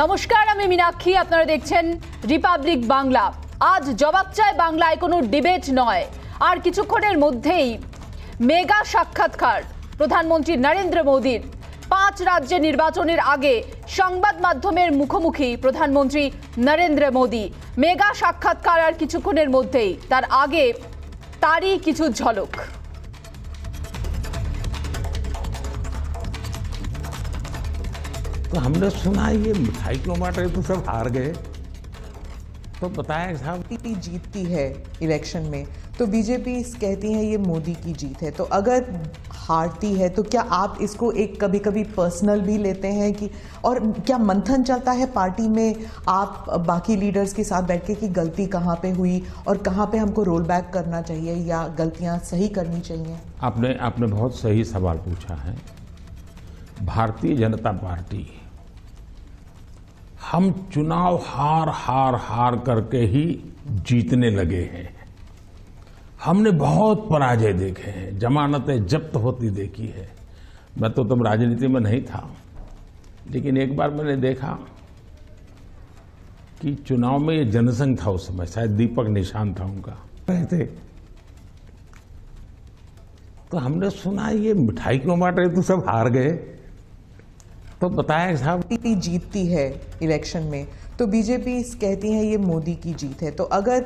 নমস্কার, আমি মীনাক্ষী। আপনারা দেখছেন রিপাবলিক বাংলা। আজ জবাব চায় বাংলায় কোনো ডিবেট নয়, আর কিছুক্ষণের মধ্যেই মেগা সাক্ষাৎকার প্রধানমন্ত্রী নরেন্দ্র মোদীর। 5 রাজ্যের নির্বাচনের আগে সংবাদ মাধ্যমের মুখোমুখি প্রধানমন্ত্রী নরেন্দ্র মোদী। মেগা সাক্ষাৎকার আর কিছুক্ষণের মধ্যেই, তার আগে তারই কিছু ঝলক। तो हमने सुना ये मिठाई क्यों बांट रहे, तो सब हार गए। तो बताया साहब बीजेपी जीतती है इलेक्शन में तो बीजेपी कहती है ये मोदी की जीत है, तो अगर हारती है तो क्या आप इसको एक कभी कभी पर्सनल भी लेते हैं कि, और क्या मंथन चलता है पार्टी में आप बाकी लीडर्स के साथ बैठ के कि गलती कहाँ पे हुई और कहाँ पे हमको रोल बैक करना चाहिए या गलतियाँ सही करनी चाहिए? आपने बहुत सही सवाल पूछा है। भारतीय जनता पार्टी, हम चुनाव हार करके ही जीतने लगे हैं। हमने बहुत पराजय देखे हैं, जमानतें जब्त होती देखी है। मैं तो तब राजनीति में नहीं था, लेकिन एक बार मैंने देखा कि चुनाव में ये जनसंघ था, उस समय शायद दीपक निशान था उनका, कहते तो हमने सुना ये मिठाई क्यों बांट रहे, तो सब हार गए। तो बताया साहब बीजेपी जीतती है इलेक्शन में तो बीजेपी कहती है ये मोदी की जीत है, तो अगर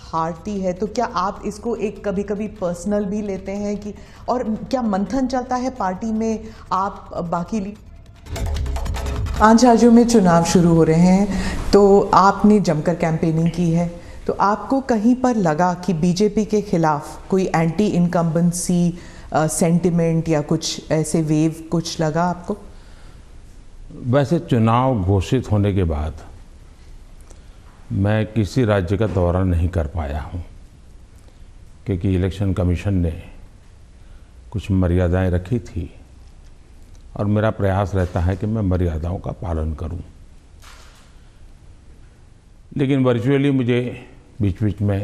हारती है तो क्या आप इसको एक कभी कभी पर्सनल भी लेते हैं कि, और क्या मंथन चलता है पार्टी में आप बाकी 5 राज्यों में चुनाव शुरू हो रहे हैं, तो आपने जमकर कैंपेनिंग की है, तो आपको कहीं पर लगा कि बीजेपी के खिलाफ कोई एंटी इनकम्बेंसी सेंटिमेंट या कुछ ऐसे वेव कुछ लगा आपको? वैसे चुनाव घोषित होने के बाद मैं किसी राज्य का दौरा नहीं कर पाया हूं, क्योंकि इलेक्शन कमीशन ने कुछ मर्यादाएं रखी थी और मेरा प्रयास रहता है कि मैं मर्यादाओं का पालन करूं। लेकिन वर्चुअली मुझे बीच बीच में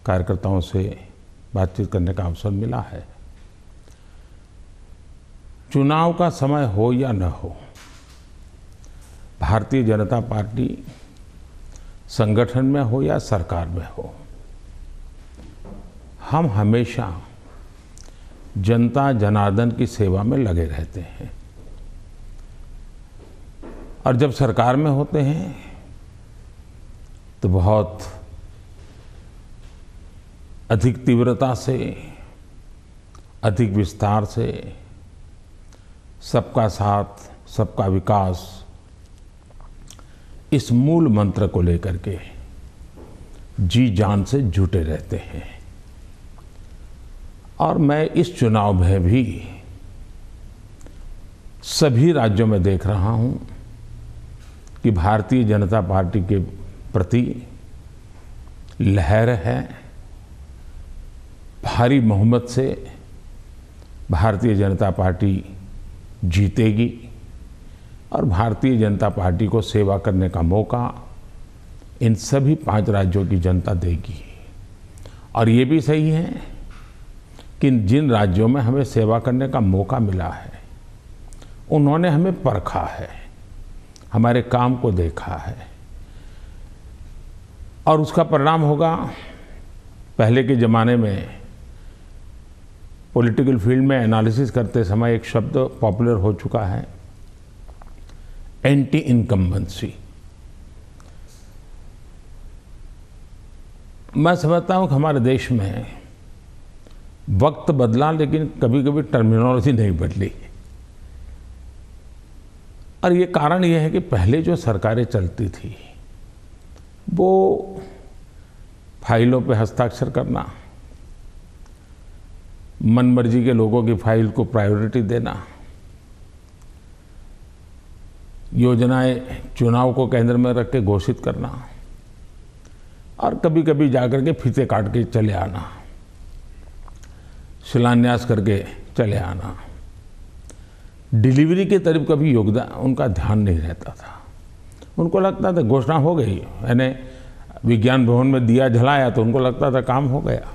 कार्यकर्ताओं से बातचीत करने का अवसर मिला है। चुनाव का समय हो या न हो, भारतीय जनता पार्टी संगठन में हो या सरकार में हो, हम हमेशा जनता जनार्दन की सेवा में लगे रहते हैं। और जब सरकार में होते हैं तो बहुत अधिक तीव्रता से, अधिक विस्तार से सबका साथ सबका विकास, इस मूल मंत्र को लेकर के जी जान से जुटे रहते हैं। और मैं इस चुनाव में भी सभी राज्यों में देख रहा हूं कि भारतीय जनता पार्टी के प्रति लहर है। भारी बहुमत से भारतीय जनता पार्टी जीतेगी और भारतीय जनता पार्टी को सेवा करने का मौका इन सभी 5 राज्यों की जनता देगी। और ये भी सही है कि जिन राज्यों में हमें सेवा करने का मौका मिला है, उन्होंने हमें परखा है, हमारे काम को देखा है, और उसका परिणाम होगा। पहले के ज़माने में पॉलिटिकल फील्ड में एनालिसिस करते समय एक शब्द पॉपुलर हो चुका है, एंटी इनकम्बेंसी। मैं समझता हूं कि हमारे देश में वक्त बदला, लेकिन कभी कभी टर्मिनोलॉजी नहीं बदली। और ये कारण ये है कि पहले जो सरकारें चलती थी वो फाइलों पे हस्ताक्षर करना, मनमर्जी के लोगों की फाइल को प्रायोरिटी देना, योजनाएं चुनाव को केंद्र में रख के घोषित करना, और कभी कभी जाकर के फीते काट के चले आना, शिलान्यास करके चले आना। डिलीवरी के तरफ कभी योगदान उनका ध्यान नहीं रहता था। उनको लगता था घोषणा हो गई, यानी विज्ञान भवन में दिया जलाया तो उनको लगता था काम हो गया।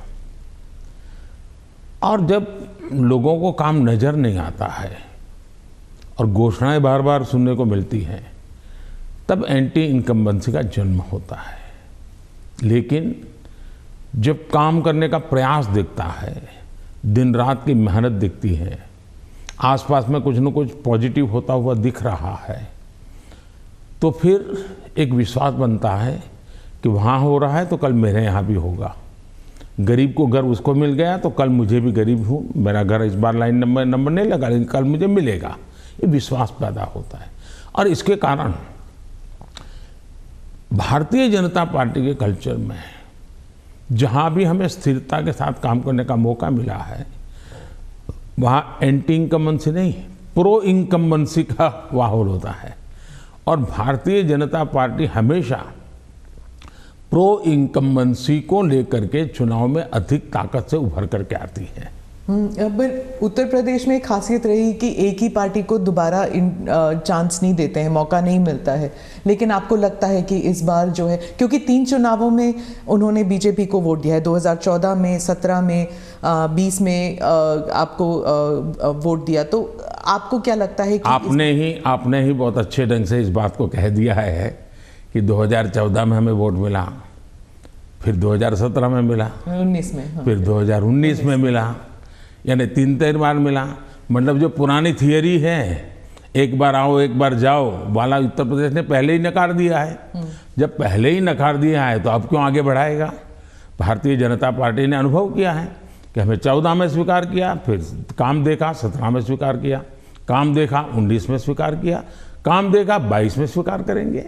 और जब लोगों को काम नज़र नहीं आता है और घोषणाएं बार बार सुनने को मिलती हैं, तब एंटी इनकम्बेंसी का जन्म होता है। लेकिन जब काम करने का प्रयास दिखता है, दिन रात की मेहनत दिखती है, आसपास में कुछ न कुछ पॉजिटिव होता हुआ दिख रहा है, तो फिर एक विश्वास बनता है कि वहाँ हो रहा है तो कल मेरे यहाँ भी होगा। गरीब को घर उसको मिल गया तो कल मुझे भी गरीब हूँ, मेरा घर इस बार लाइन नंबर नहीं लगा लेकिन कल मुझे मिलेगा। ये विश्वास पैदा होता है और इसके कारण भारतीय जनता पार्टी के कल्चर में जहाँ भी हमें स्थिरता के साथ काम करने का मौका मिला है, वहाँ एंटी इनकम्बेंसी नहीं, प्रो इनकम्बेंसी का माहौल होता है। और भारतीय जनता पार्टी हमेशा प्रो इनकम्बेंसी को लेकर के चुनाव में अधिक ताकत से उभर करके आती है। पर उत्तर प्रदेश में एक खासियत रही कि एक ही पार्टी को दोबारा चांस नहीं देते हैं, मौका नहीं मिलता है। लेकिन आपको लगता है कि इस बार जो है, क्योंकि 3 चुनावों में उन्होंने बीजेपी को वोट दिया है, 2014 में, 17 में, 20 में आपको वोट दिया, तो आपको क्या लगता है कि आपने ही बहुत अच्छे ढंग से इस बात को कह दिया है कि 2014 में हमें वोट मिला, फिर 2017 में मिला, 19 में, हाँ, फिर 2019 में मिला, यानी 3 बार मिला। मतलब जो पुरानी थियरी है, एक बार आओ एक बार जाओ वाला, उत्तर प्रदेश ने पहले ही नकार दिया है। जब पहले ही नकार दिया है तो अब क्यों आगे बढ़ाएगा। भारतीय जनता पार्टी ने अनुभव किया है कि हमें 14 में स्वीकार किया, फिर काम देखा 17 में स्वीकार किया, काम देखा 19 में स्वीकार किया, काम देखा 22 में स्वीकार करेंगे।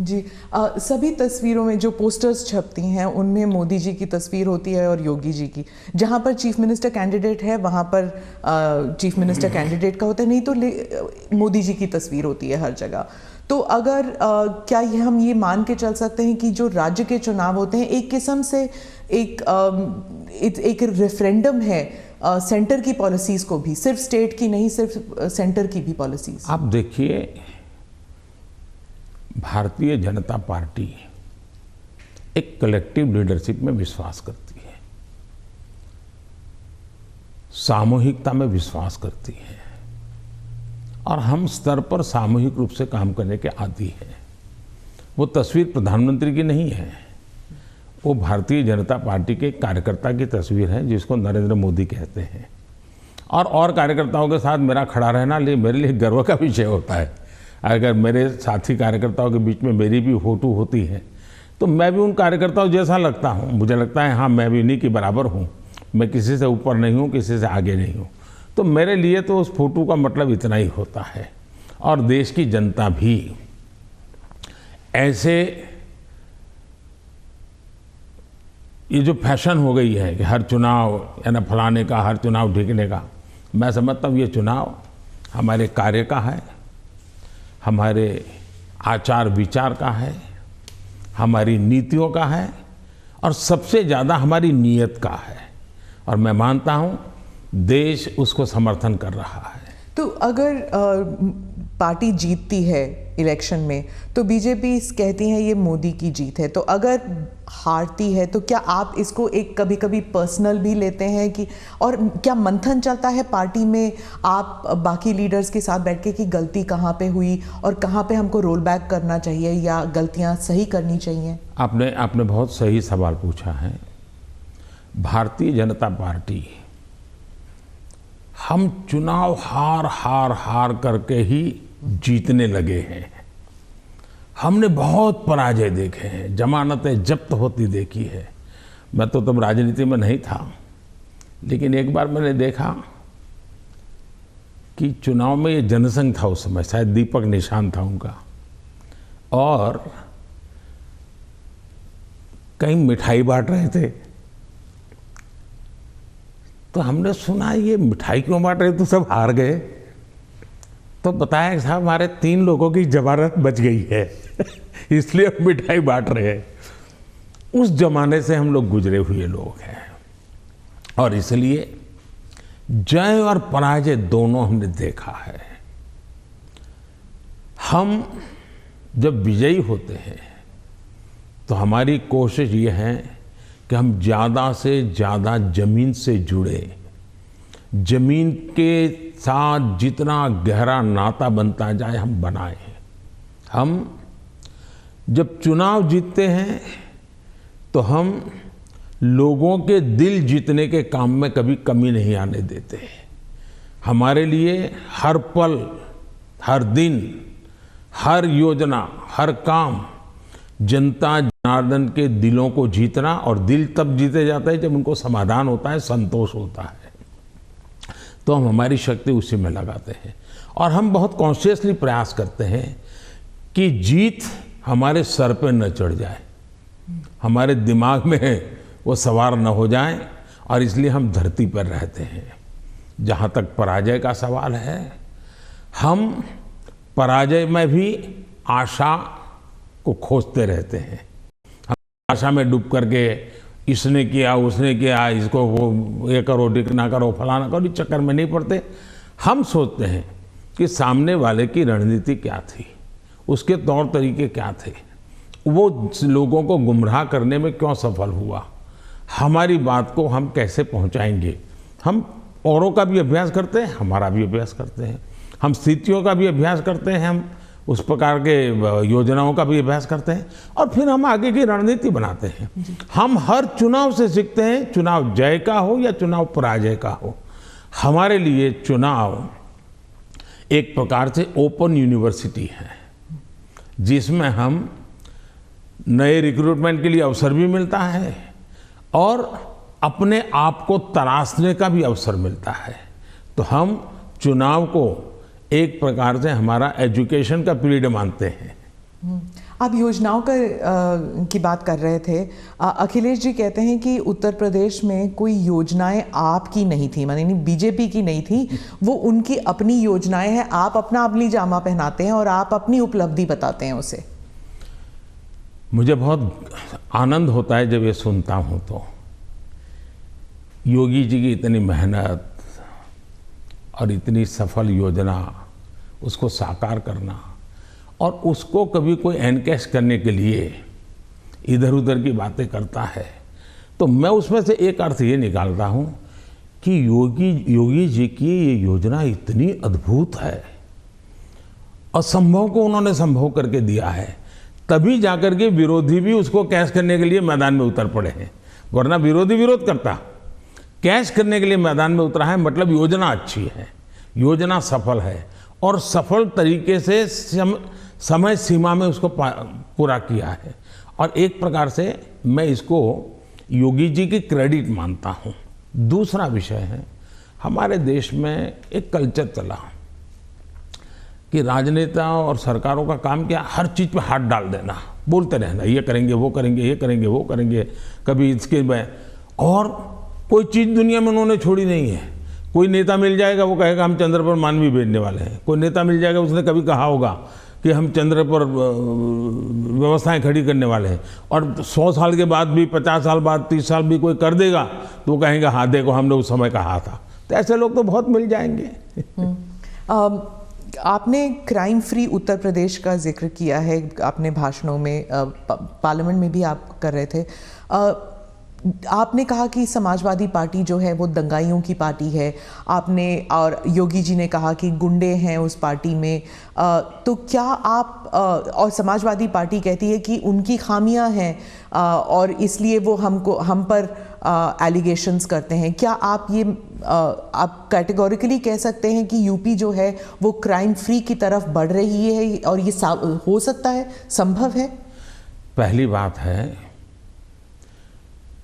जी, सभी तस्वीरों में जो पोस्टर्स छपती हैं उनमें मोदी जी की तस्वीर होती है और योगी जी की। जहां पर चीफ मिनिस्टर कैंडिडेट है वहां पर चीफ मिनिस्टर कैंडिडेट का होता है, नहीं तो मोदी जी की तस्वीर होती है हर जगह। तो अगर क्या हम ये मान के चल सकते हैं कि जो राज्य के चुनाव होते हैं एक किस्म से एक रेफरेंडम है सेंटर की पॉलिसीज को भी, सिर्फ स्टेट की नहीं, सिर्फ सेंटर की भी पॉलिसीज? आप देखिए, भारतीय जनता पार्टी एक कलेक्टिव लीडरशिप में विश्वास करती है, सामूहिकता में विश्वास करती है और हम स्तर पर सामूहिक रूप से काम करने के आदी हैं। वो तस्वीर प्रधानमंत्री की नहीं है, वो भारतीय जनता पार्टी के कार्यकर्ता की तस्वीर है जिसको नरेंद्र मोदी कहते हैं। और कार्यकर्ताओं के साथ मेरा खड़ा रहना मेरे लिए गर्व का विषय होता है। अगर मेरे साथी कार्यकर्ताओं के बीच में मेरी भी फोटो होती है तो मैं भी उन कार्यकर्ताओं जैसा लगता हूँ। मुझे लगता है हाँ, मैं भी इन्हीं के बराबर हूँ, मैं किसी से ऊपर नहीं हूँ, किसी से आगे नहीं हूँ। तो मेरे लिए तो उस फोटो का मतलब इतना ही होता है। और देश की जनता भी ऐसे, ये जो फैशन हो गई है कि हर चुनाव या ना फलाने का, हर चुनाव ढीकने का, मैं समझता हूँ ये चुनाव हमारे कार्य का है, हमारे आचार विचार का है, हमारी नीतियों का है और सबसे ज़्यादा हमारी नीयत का है। और मैं मानता हूँ देश उसको समर्थन कर रहा है। तो अगर पार्टी जीतती है इलेक्शन में तो बीजेपी कहती है ये मोदी की जीत है, तो अगर हारती है तो क्या आप इसको एक कभी कभी पर्सनल भी लेते हैं कि, और क्या मंथन चलता है पार्टी में आप बाकी लीडर्स के साथ बैठ के कि गलती कहाँ पे हुई और कहाँ पे हमको रोल बैक करना चाहिए या गलतियाँ सही करनी चाहिए? आपने बहुत सही सवाल पूछा है। भारतीय जनता पार्टी, हम चुनाव हार करके ही जीतने लगे हैं। हमने बहुत पराजय देखे हैं, जमानतें जब्त होती देखी है। मैं तो तब राजनीति में नहीं था, लेकिन एक बार मैंने देखा कि चुनाव में ये जनसंघ था, उस समय शायद दीपक निशान था उनका, और कहीं मिठाई बांट रहे थे। तो हमने सुना ये मिठाई क्यों बांट रहे, तो सब हार गए। तो बताया साहब हमारे 3 लोगों की जमानत बच गई है इसलिए हम मिठाई बांट रहे हैं। उस जमाने से हम लोग गुजरे हुए लोग हैं और इसलिए जय और पराजय दोनों हमने देखा है। हम जब विजयी होते हैं तो हमारी कोशिश ये है कि हम ज़्यादा से ज़्यादा जमीन से जुड़े, जमीन के साथ जितना गहरा नाता बनता जाए हम बनाएं। हम जब चुनाव जीतते हैं तो हम लोगों के दिल जीतने के काम में कभी कमी नहीं आने देते। हमारे लिए हर पल, हर दिन, हर योजना, हर काम जनता जनार्दन के दिलों को जीतना, और दिल तब जीते जाता है जब उनको समाधान होता है, संतोष होता है। तो हम हमारी शक्ति उसी में लगाते हैं और हम बहुत कॉन्शियसली प्रयास करते हैं कि जीत हमारे सर पे न चढ़ जाए, हमारे दिमाग में वो सवार न हो जाए, और इसलिए हम धरती पर रहते हैं। जहाँ तक पराजय का सवाल है, हम पराजय में भी आशा को खोजते रहते हैं। हम आशा में डूब करके इसने किया, उसने किया, इसको वो ये करो, डिक ना करो, फलाना करो, इस चक्कर में नहीं पड़ते। हम सोचते हैं कि सामने वाले की रणनीति क्या थी, उसके तौर तरीके क्या थे, वो लोगों को गुमराह करने में क्यों सफल हुआ, हमारी बात को हम कैसे पहुंचाएंगे। हम औरों का भी अभ्यास करते हैं, हमारा भी अभ्यास करते हैं, हम स्थितियों का भी अभ्यास करते हैं, हम उस प्रकार के योजनाओं का भी अभ्यास करते हैं, और फिर हम आगे की रणनीति बनाते हैं। हम हर चुनाव से सीखते हैं, चुनाव जय का हो या चुनाव पराजय का हो। हमारे लिए चुनाव एक प्रकार से ओपन यूनिवर्सिटी है, जिसमें हम नए रिक्रूटमेंट के लिए अवसर भी मिलता है और अपने आप को तराशने का भी अवसर मिलता है। तो हम चुनाव को एक प्रकार से हमारा एजुकेशन का पीरियड मानते हैं। आप योजनाओं की बात कर रहे थे। अखिलेश जी कहते हैं कि उत्तर प्रदेश में कोई योजनाएं आपकी नहीं थी, माने बीजेपी की नहीं थी, वो उनकी अपनी योजनाएं हैं। आप अपना अमली जामा पहनाते हैं और आप अपनी उपलब्धि बताते हैं उसे। मुझे बहुत आनंद होता है जब ये सुनता हूँ। तो योगी जी की इतनी मेहनत और इतनी सफल योजना, उसको साकार करना, और उसको कभी कोई एनकैश करने के लिए इधर उधर की बातें करता है, तो मैं उसमें से एक अर्थ ये निकालता हूँ कि योगी जी की ये योजना इतनी अद्भुत है, असंभव को उन्होंने संभव करके दिया है, तभी जाकर के विरोधी भी उसको कैश करने के लिए मैदान में उतर पड़े हैं। वरना विरोधी विरोध करता, कैश करने के लिए मैदान में उतरा है, मतलब योजना अच्छी है, योजना सफल है, और सफल तरीके से समय सीमा में उसको पूरा किया है। और एक प्रकार से मैं इसको योगी जी की क्रेडिट मानता हूँ। दूसरा विषय है, हमारे देश में एक कल्चर चला कि राजनेता और सरकारों का काम क्या, हर चीज़ पे हाथ डाल देना, बोलते रहना, ये करेंगे, वो करेंगे, ये करेंगे, वो करेंगे, कभी इसके में, और कोई चीज़ दुनिया में उन्होंने छोड़ी नहीं है। कोई नेता मिल जाएगा, वो कहेगा हम चंद्र पर मानवी भेजने वाले हैं। कोई नेता मिल जाएगा, उसने कभी कहा होगा कि हम चंद्र पर व्यवस्थाएं खड़ी करने वाले हैं, और 100 साल के बाद भी, 50 साल बाद, 30 साल भी कोई कर देगा तो वो कहेंगे हाँ देखो हमने उस समय कहा था। तो ऐसे लोग तो बहुत मिल जाएंगे। आपने क्राइम फ्री उत्तर प्रदेश का जिक्र किया है आपने भाषणों में, पार्लियामेंट में भी आप कर रहे थे। आपने कहा कि समाजवादी पार्टी जो है वो दंगाइयों की पार्टी है, आपने, और योगी जी ने कहा कि गुंडे हैं उस पार्टी में। तो क्या आप, और समाजवादी पार्टी कहती है कि उनकी खामियां हैं और इसलिए वो हम पर एलिगेशंस करते हैं। क्या आप ये आप कैटेगोरिकली कह सकते हैं कि यूपी जो है वो क्राइम फ्री की तरफ बढ़ रही है, और ये हो सकता है, संभव है? पहली बात है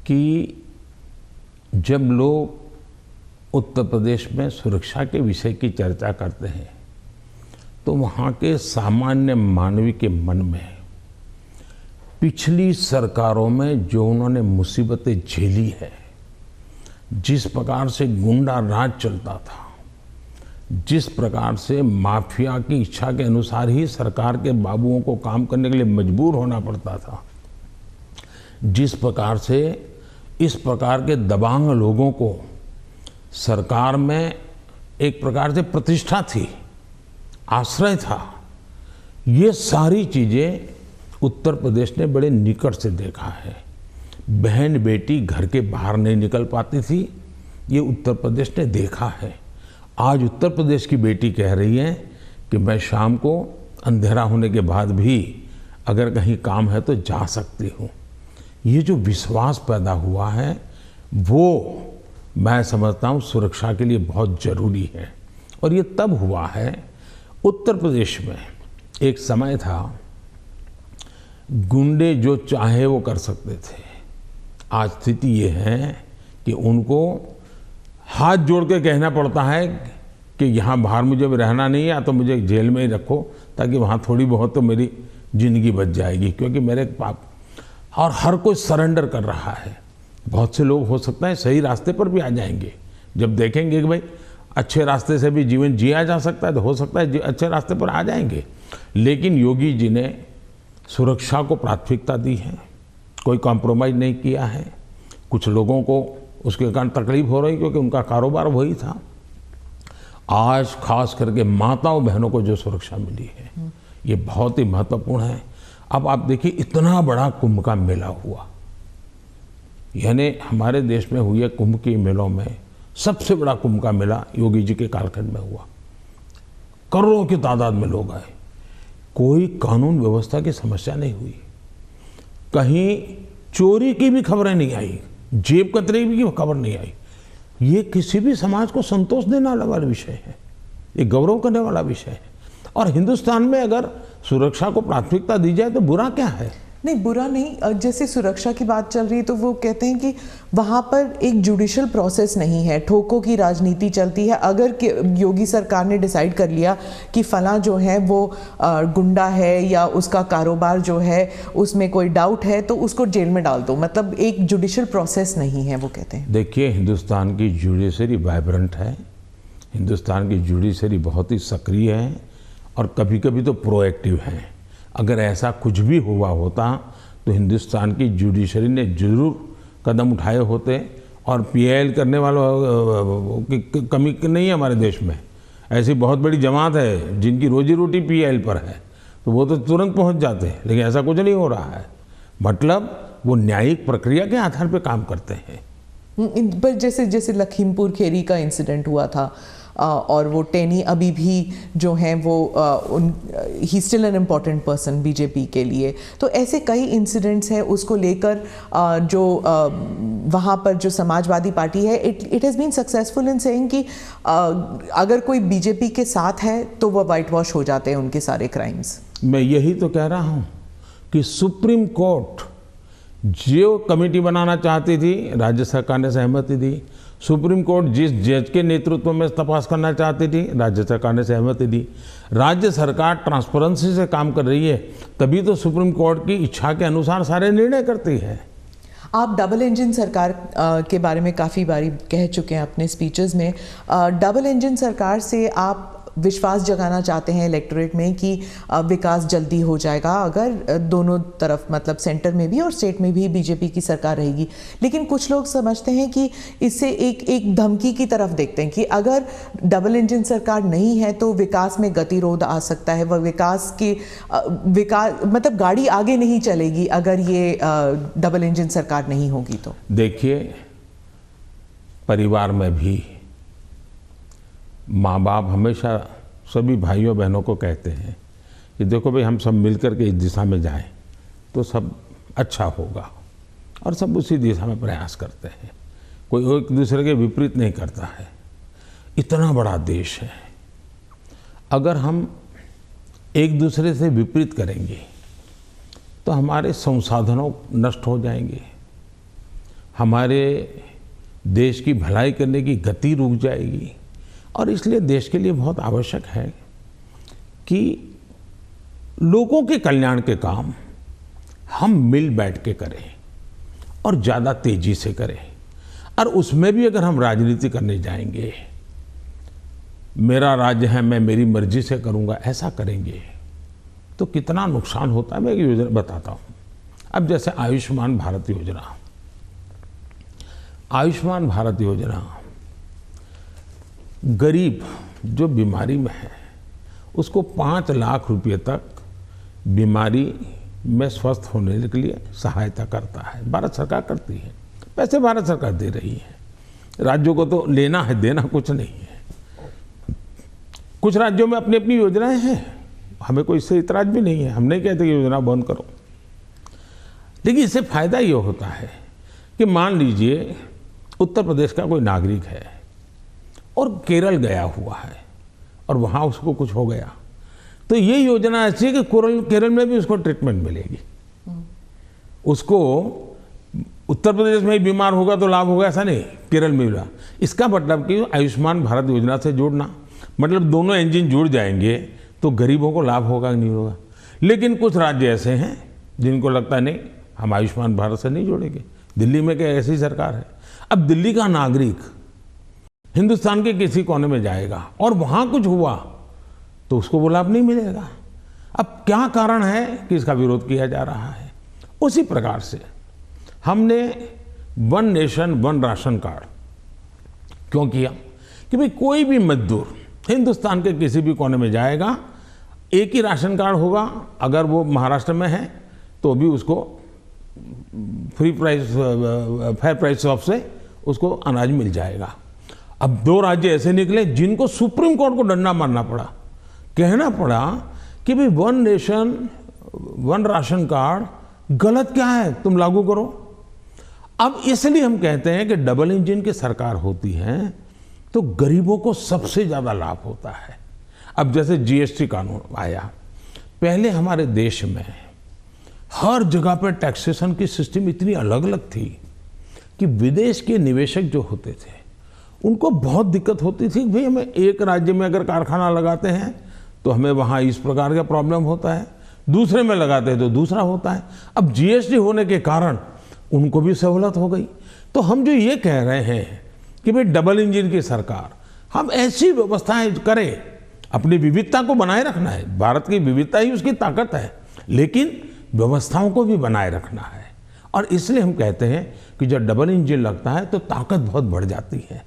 कि जब लोग उत्तर प्रदेश में सुरक्षा के विषय की चर्चा करते हैं तो वहाँ के सामान्य मानवी के मन में पिछली सरकारों में जो उन्होंने मुसीबतें झेली है, जिस प्रकार से गुंडा राज चलता था, जिस प्रकार से माफिया की इच्छा के अनुसार ही सरकार के बाबुओं को काम करने के लिए मजबूर होना पड़ता था, जिस प्रकार से इस प्रकार के दबांग लोगों को सरकार में एक प्रकार से प्रतिष्ठा थी, आश्रय था, ये सारी चीज़ें उत्तर प्रदेश ने बड़े निकट से देखा है। बहन बेटी घर के बाहर नहीं निकल पाती थी, ये उत्तर प्रदेश ने देखा है। आज उत्तर प्रदेश की बेटी कह रही है कि मैं शाम को अंधेरा होने के बाद भी अगर कहीं काम है तो जा सकती हूँ। ये जो विश्वास पैदा हुआ है वो मैं समझता हूँ सुरक्षा के लिए बहुत ज़रूरी है। और ये तब हुआ है, उत्तर प्रदेश में एक समय था गुंडे जो चाहे वो कर सकते थे। आज स्थिति ये है कि उनको हाथ जोड़ के कहना पड़ता है कि यहाँ बाहर मुझे रहना नहीं है, या तो मुझे जेल में ही रखो ताकि वहाँ थोड़ी बहुत तो मेरी ज़िंदगी बच जाएगी, क्योंकि मेरे पाप। और हर कोई सरेंडर कर रहा है। बहुत से लोग हो सकता है सही रास्ते पर भी आ जाएंगे, जब देखेंगे कि भाई अच्छे रास्ते से भी जीवन जिया जा सकता है तो हो सकता है अच्छे रास्ते पर आ जाएंगे। लेकिन योगी जी ने सुरक्षा को प्राथमिकता दी है, कोई कॉम्प्रोमाइज़ नहीं किया है। कुछ लोगों को उसके कारण तकलीफ हो रही क्योंकि उनका कारोबार वही था। आज खास करके माताओं बहनों को जो सुरक्षा मिली है ये बहुत ही महत्वपूर्ण है। अब आप देखिए इतना बड़ा कुंभ का मेला हुआ, यानी हमारे देश में हुए कुंभ के मेलों में सबसे बड़ा कुंभ का मेला योगी जी के कालखंड में हुआ। करोड़ों की तादाद में लोग आए, कोई कानून व्यवस्था की समस्या नहीं हुई, कहीं चोरी की भी खबरें नहीं आई, जेब कतरे की खबर नहीं आई। ये किसी भी समाज को संतोष देने वाला विषय है, ये गौरव करने वाला विषय है। और हिंदुस्तान में अगर सुरक्षा को प्राथमिकता दी जाए तो बुरा क्या है? नहीं, बुरा नहीं। जैसे सुरक्षा की बात चल रही है तो वो कहते हैं कि वहाँ पर एक जुडिशल प्रोसेस नहीं है, ठोकों की राजनीति चलती है। अगर योगी सरकार ने डिसाइड कर लिया कि फलां जो है वो गुंडा है या उसका कारोबार जो है उसमें कोई डाउट है तो उसको जेल में डाल दो, मतलब एक जुडिशल प्रोसेस नहीं है, वो कहते हैं। देखिए, हिंदुस्तान की जुडिशरी वाइब्रेंट है, हिंदुस्तान की जुडिशरी बहुत ही सक्रिय है और कभी कभी तो प्रोएक्टिव है। अगर ऐसा कुछ भी हुआ होता तो हिंदुस्तान की जुडिशरी ने जरूर कदम उठाए होते। और पीआईएल करने वालों की कमी नहीं है हमारे देश में। ऐसी बहुत बड़ी जमात है जिनकी रोजी रोटी पीआईएल पर है, तो वो तो तुरंत पहुंच जाते हैं, लेकिन ऐसा कुछ नहीं हो रहा है। मतलब वो न्यायिक प्रक्रिया के आधार पर काम करते हैं। पर जैसे लखीमपुर खेरी का इंसिडेंट हुआ था और वो टेनी अभी भी जो हैं वो he still an important person BJP के लिए, तो ऐसे कई इंसिडेंट्स हैं उसको लेकर जो वहाँ पर जो समाजवादी पार्टी है it has been successful in saying कि अगर कोई बीजेपी के साथ है तो वह वाइट वॉश हो जाते हैं उनके सारे क्राइम्स। मैं यही तो कह रहा हूँ कि सुप्रीम कोर्ट जो कमेटी बनाना चाहती थी राज्य सरकार ने सहमति दी। सुप्रीम कोर्ट जिस जज के नेतृत्व में तपास करना चाहती थी राज्य सरकार ने सहमति दी। राज्य सरकार ट्रांसपेरेंसी से काम कर रही है, तभी तो सुप्रीम कोर्ट की इच्छा के अनुसार सारे निर्णय करती है। आप डबल इंजन सरकार के बारे में काफ़ी बारी कह चुके हैं अपने स्पीचेस में। डबल इंजन सरकार से आप विश्वास जगाना चाहते हैं इलेक्टोरेट में कि विकास जल्दी हो जाएगा अगर दोनों तरफ, मतलब सेंटर में भी और स्टेट में भी बीजेपी की सरकार रहेगी। लेकिन कुछ लोग समझते हैं कि इससे एक धमकी की तरफ देखते हैं कि अगर डबल इंजन सरकार नहीं है तो विकास में गतिरोध आ सकता है, वह विकास मतलब गाड़ी आगे नहीं चलेगी अगर ये डबल इंजन सरकार नहीं होगी तो। देखिए, परिवार में भी माँ बाप हमेशा सभी भाइयों बहनों को कहते हैं कि देखो भाई, हम सब मिलकर के इस दिशा में जाएं तो सब अच्छा होगा, और सब उसी दिशा में प्रयास करते हैं, कोई एक दूसरे के विपरीत नहीं करता है। इतना बड़ा देश है, अगर हम एक दूसरे से विपरीत करेंगे तो हमारे संसाधनों नष्ट हो जाएंगे, हमारे देश की भलाई करने की गति रुक जाएगी। और इसलिए देश के लिए बहुत आवश्यक है कि लोगों के कल्याण के काम हम मिल बैठ के करें और ज़्यादा तेजी से करें। और उसमें भी अगर हम राजनीति करने जाएंगे, मेरा राज्य है मैं मेरी मर्जी से करूंगा, ऐसा करेंगे तो कितना नुकसान होता है मैं एक योजना बताता हूँ। अब जैसे आयुष्मान भारत योजना, आयुष्मान भारत योजना गरीब जो बीमारी में है उसको 5 लाख रुपए तक बीमारी में स्वस्थ होने के लिए सहायता करता है। भारत सरकार करती है, पैसे भारत सरकार दे रही है, राज्यों को तो लेना है, देना कुछ नहीं है। कुछ राज्यों में अपनी अपनी योजनाएं हैं, हमें कोई इससे इतराज भी नहीं है, हम नहीं कहते कि योजना बंद करो, लेकिन इससे फायदा ये होता है कि मान लीजिए उत्तर प्रदेश का कोई नागरिक है और केरल गया हुआ है और वहाँ उसको कुछ हो गया, तो ये योजना ऐसी है कि केरल में भी उसको ट्रीटमेंट मिलेगी। उसको उत्तर प्रदेश में ही बीमार होगा तो लाभ होगा ऐसा नहीं, केरल में भी। इसका मतलब कि आयुष्मान भारत योजना से जोड़ना मतलब दोनों इंजन जुड़ जाएंगे तो गरीबों को लाभ होगा कि नहीं होगा। लेकिन कुछ राज्य ऐसे हैं जिनको लगता है नहीं, हम आयुष्मान भारत से नहीं जोड़ेंगे। दिल्ली में क्या ऐसी सरकार है? अब दिल्ली का नागरिक हिंदुस्तान के किसी कोने में जाएगा और वहाँ कुछ हुआ तो उसको वो लाभ नहीं मिलेगा। अब क्या कारण है कि इसका विरोध किया जा रहा है? उसी प्रकार से हमने one nation one ration card क्यों किया कि भाई कोई भी मजदूर हिंदुस्तान के किसी भी कोने में जाएगा, एक ही राशन कार्ड होगा। अगर वो महाराष्ट्र में है तो भी उसको फेयर प्राइस शॉप से उसको अनाज मिल जाएगा। अब दो राज्य ऐसे निकले जिनको सुप्रीम कोर्ट को डंडा मारना पड़ा, कहना पड़ा कि भाई one nation one ration card गलत क्या है, तुम लागू करो। अब इसलिए हम कहते हैं कि डबल इंजन की सरकार होती है तो गरीबों को सबसे ज़्यादा लाभ होता है। अब जैसे जीएसटी कानून आया, पहले हमारे देश में हर जगह पर टैक्सेशन की सिस्टम इतनी अलग अलग थी कि विदेश के निवेशक जो होते थे उनको बहुत दिक्कत होती थी। भाई हमें एक राज्य में अगर कारखाना लगाते हैं तो हमें वहाँ इस प्रकार का प्रॉब्लम होता है, दूसरे में लगाते हैं तो दूसरा होता है। अब जीएसटी होने के कारण उनको भी सहूलत हो गई। तो हम जो ये कह रहे हैं कि भाई डबल इंजन की सरकार, हम ऐसी व्यवस्थाएं करें, अपनी विविधता को बनाए रखना है, भारत की विविधता ही उसकी ताकत है, लेकिन व्यवस्थाओं को भी बनाए रखना है। और इसलिए हम कहते हैं कि जब डबल इंजन लगता है तो ताकत बहुत बढ़ जाती है,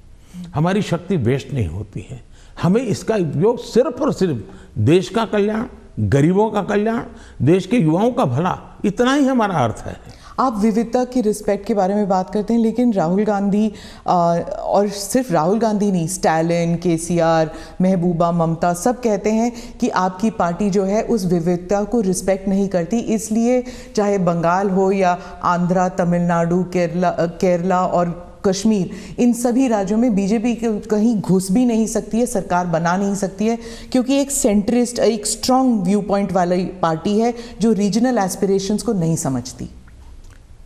हमारी शक्ति वेस्ट नहीं होती है। हमें इसका उपयोग सिर्फ और सिर्फ देश का कल्याण, गरीबों का कल्याण, देश के युवाओं का भला, इतना ही हमारा अर्थ है। आप विविधता की रिस्पेक्ट के बारे में बात करते हैं, लेकिन राहुल गांधी और सिर्फ राहुल गांधी नहीं, स्टालिन, केसीआर, महबूबा, ममता सब कहते हैं कि आपकी पार्टी जो है उस विविधता को रिस्पेक्ट नहीं करती, इसलिए चाहे बंगाल हो या आंध्रा, तमिलनाडु, केरला और कश्मीर, इन सभी राज्यों में बीजेपी कहीं घुस भी नहीं सकती है, सरकार बना नहीं सकती है, क्योंकि एक सेंट्रिस्ट, एक स्ट्रॉन्ग व्यू पॉइंट वाली पार्टी है जो रीजनल एस्पिरेशंस को नहीं समझती।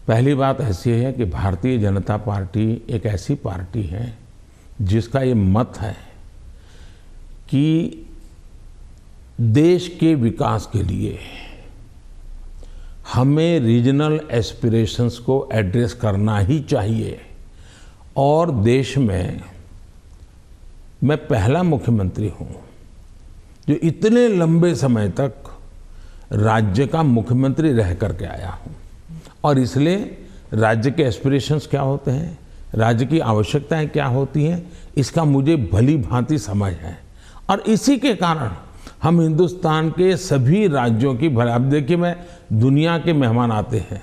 पहली बात ऐसी है कि भारतीय जनता पार्टी एक ऐसी पार्टी है जिसका ये मत है कि देश के विकास के लिए हमें रीजनल एस्पिरेशंस को एड्रेस करना ही चाहिए। और देश में मैं पहला मुख्यमंत्री हूँ जो इतने लंबे समय तक राज्य का मुख्यमंत्री रह करके आया हूँ, और इसलिए राज्य के एस्पिरेशंस क्या होते हैं, राज्य की आवश्यकताएं क्या होती हैं, इसका मुझे भली भांति समझ है। और इसी के कारण हम हिंदुस्तान के सभी राज्यों की अब देखिए, मैं दुनिया के मेहमान आते हैं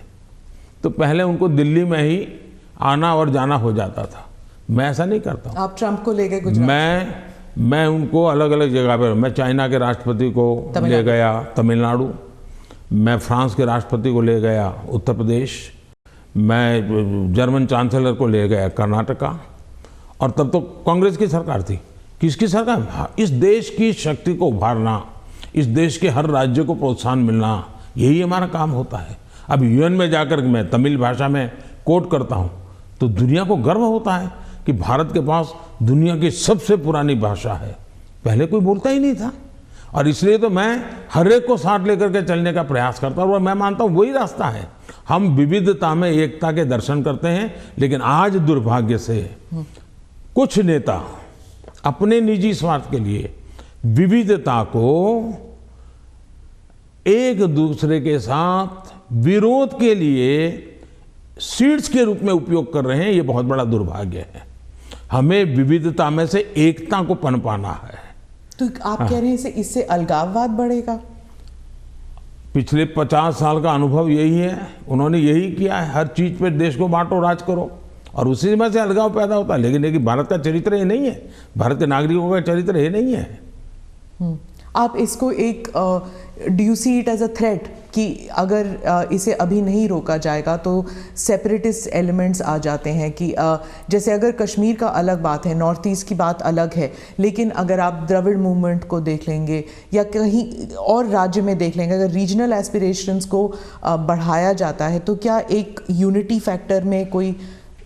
तो पहले उनको दिल्ली में ही आना और जाना हो जाता था, मैं ऐसा नहीं करता हूँ। आप ट्रंप को ले गए गुजरात? मैं उनको अलग अलग जगह पर, मैं चाइना के राष्ट्रपति को ले गया तमिलनाडु, मैं फ्रांस के राष्ट्रपति को ले गया उत्तर प्रदेश, मैं जर्मन चांसलर को ले गया कर्नाटका। और तब तो कांग्रेस की सरकार थी। किसकी सरकार? इस देश की शक्ति को उभारना, इस देश के हर राज्य को प्रोत्साहन मिलना, यही हमारा काम होता है। अब यूएन में जाकर मैं तमिल भाषा में कोट करता हूँ तो दुनिया को गर्व होता है कि भारत के पास दुनिया की सबसे पुरानी भाषा है, पहले कोई बोलता ही नहीं था। और इसलिए तो मैं हर एक को साथ लेकर के चलने का प्रयास करता हूँ, और मैं मानता हूँ वही रास्ता है। हम विविधता में एकता के दर्शन करते हैं, लेकिन आज दुर्भाग्य से कुछ नेता अपने निजी स्वार्थ के लिए विविधता को एक दूसरे के साथ विरोध के लिए सीड्स के रूप में उपयोग कर रहे हैं। ये बहुत बड़ा दुर्भाग्य है। हमें विविधता में से एकता को पनपाना है। तो आप कह रहे हैं इससे अलगाववाद बढ़ेगा? पिछले 50 साल का अनुभव यही है, उन्होंने यही किया है, हर चीज पे देश को बांटो, राज करो, और उसी में से अलगाव पैदा होता है। लेकिन भारत का चरित्र ये नहीं है, भारत के नागरिकों का चरित्र ये नहीं है। आप इसको एक do you see it as a threat कि अगर इसे अभी नहीं रोका जाएगा तो सेपरेटिस्ट एलिमेंट्स आ जाते हैं कि जैसे अगर कश्मीर का अलग बात है, नॉर्थ ईस्ट की बात अलग है, लेकिन अगर आप द्रविड़ मूवमेंट को देख लेंगे या कहीं और राज्य में देख लेंगे, अगर रीजनल एस्पिरेशंस को बढ़ाया जाता है तो क्या एक यूनिटी फैक्टर में कोई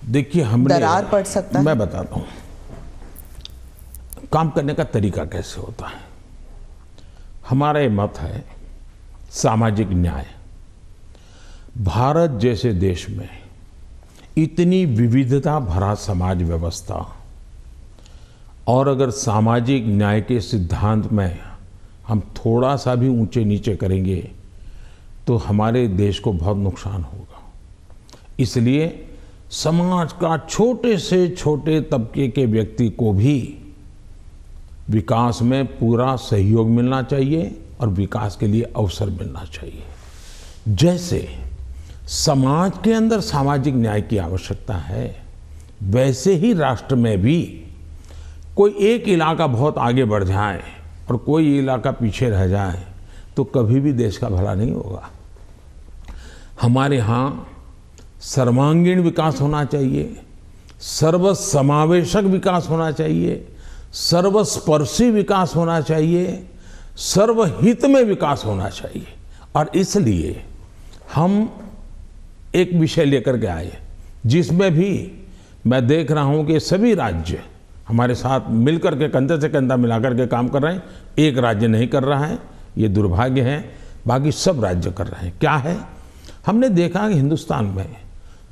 देखिए हमने दरार पड़ सकता है? मैं बताता हूँ काम करने का तरीका कैसे होता है। हमारा ये मत है सामाजिक न्याय। भारत जैसे देश में इतनी विविधता भरा समाज व्यवस्था और अगर सामाजिक न्याय के सिद्धांत में हम थोड़ा सा भी ऊंचे नीचे करेंगे तो हमारे देश को बहुत नुकसान होगा। इसलिए समाज का छोटे से छोटे तबके के व्यक्ति को भी विकास में पूरा सहयोग मिलना चाहिए और विकास के लिए अवसर मिलना चाहिए। जैसे समाज के अंदर सामाजिक न्याय की आवश्यकता है, वैसे ही राष्ट्र में भी कोई एक इलाका बहुत आगे बढ़ जाए और कोई इलाका पीछे रह जाए तो कभी भी देश का भला नहीं होगा। हमारे यहाँ सर्वांगीण विकास होना चाहिए, सर्वसमावेशक विकास होना चाहिए, सर्वस्पर्शी विकास होना चाहिए, सर्वहित में विकास होना चाहिए। और इसलिए हम एक विषय लेकर के आए जिसमें भी मैं देख रहा हूं कि सभी राज्य हमारे साथ मिलकर के कंधे से कंधा मिलाकर के काम कर रहे हैं। एक राज्य नहीं कर रहा है, ये दुर्भाग्य है, बाकी सब राज्य कर रहे हैं। क्या है, हमने देखा कि हिंदुस्तान में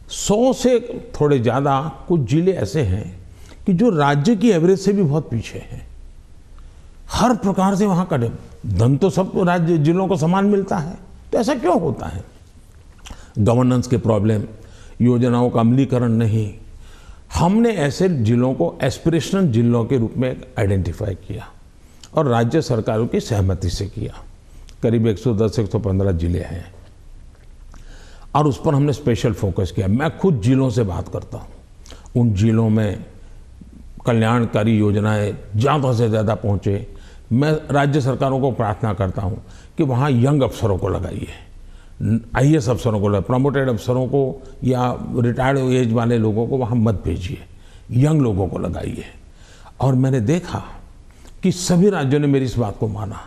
100 से थोड़े ज़्यादा कुछ जिले ऐसे हैं कि जो राज्य की एवरेज से भी बहुत पीछे हैं। हर प्रकार से वहाँ का धन तो सब राज्य जिलों को समान मिलता है, तो ऐसा क्यों होता है? गवर्नेंस के प्रॉब्लम, योजनाओं का अमलीकरण नहीं। हमने ऐसे जिलों को एस्पिरेशनल जिलों के रूप में आइडेंटिफाई किया और राज्य सरकारों की सहमति से किया। करीब 110-115 जिले हैं और उस पर हमने स्पेशल फोकस किया। मैं खुद जिलों से बात करता हूँ, उन जिलों में कल्याणकारी योजनाएं ज़्यादा से ज़्यादा पहुँचे। मैं राज्य सरकारों को प्रार्थना करता हूँ कि वहाँ यंग अफसरों को लगाइए, IAS अफसरों को, प्रमोटेड अफसरों को या रिटायर्ड एज वाले लोगों को वहाँ मत भेजिए, यंग लोगों को लगाइए। और मैंने देखा कि सभी राज्यों ने मेरी इस बात को माना,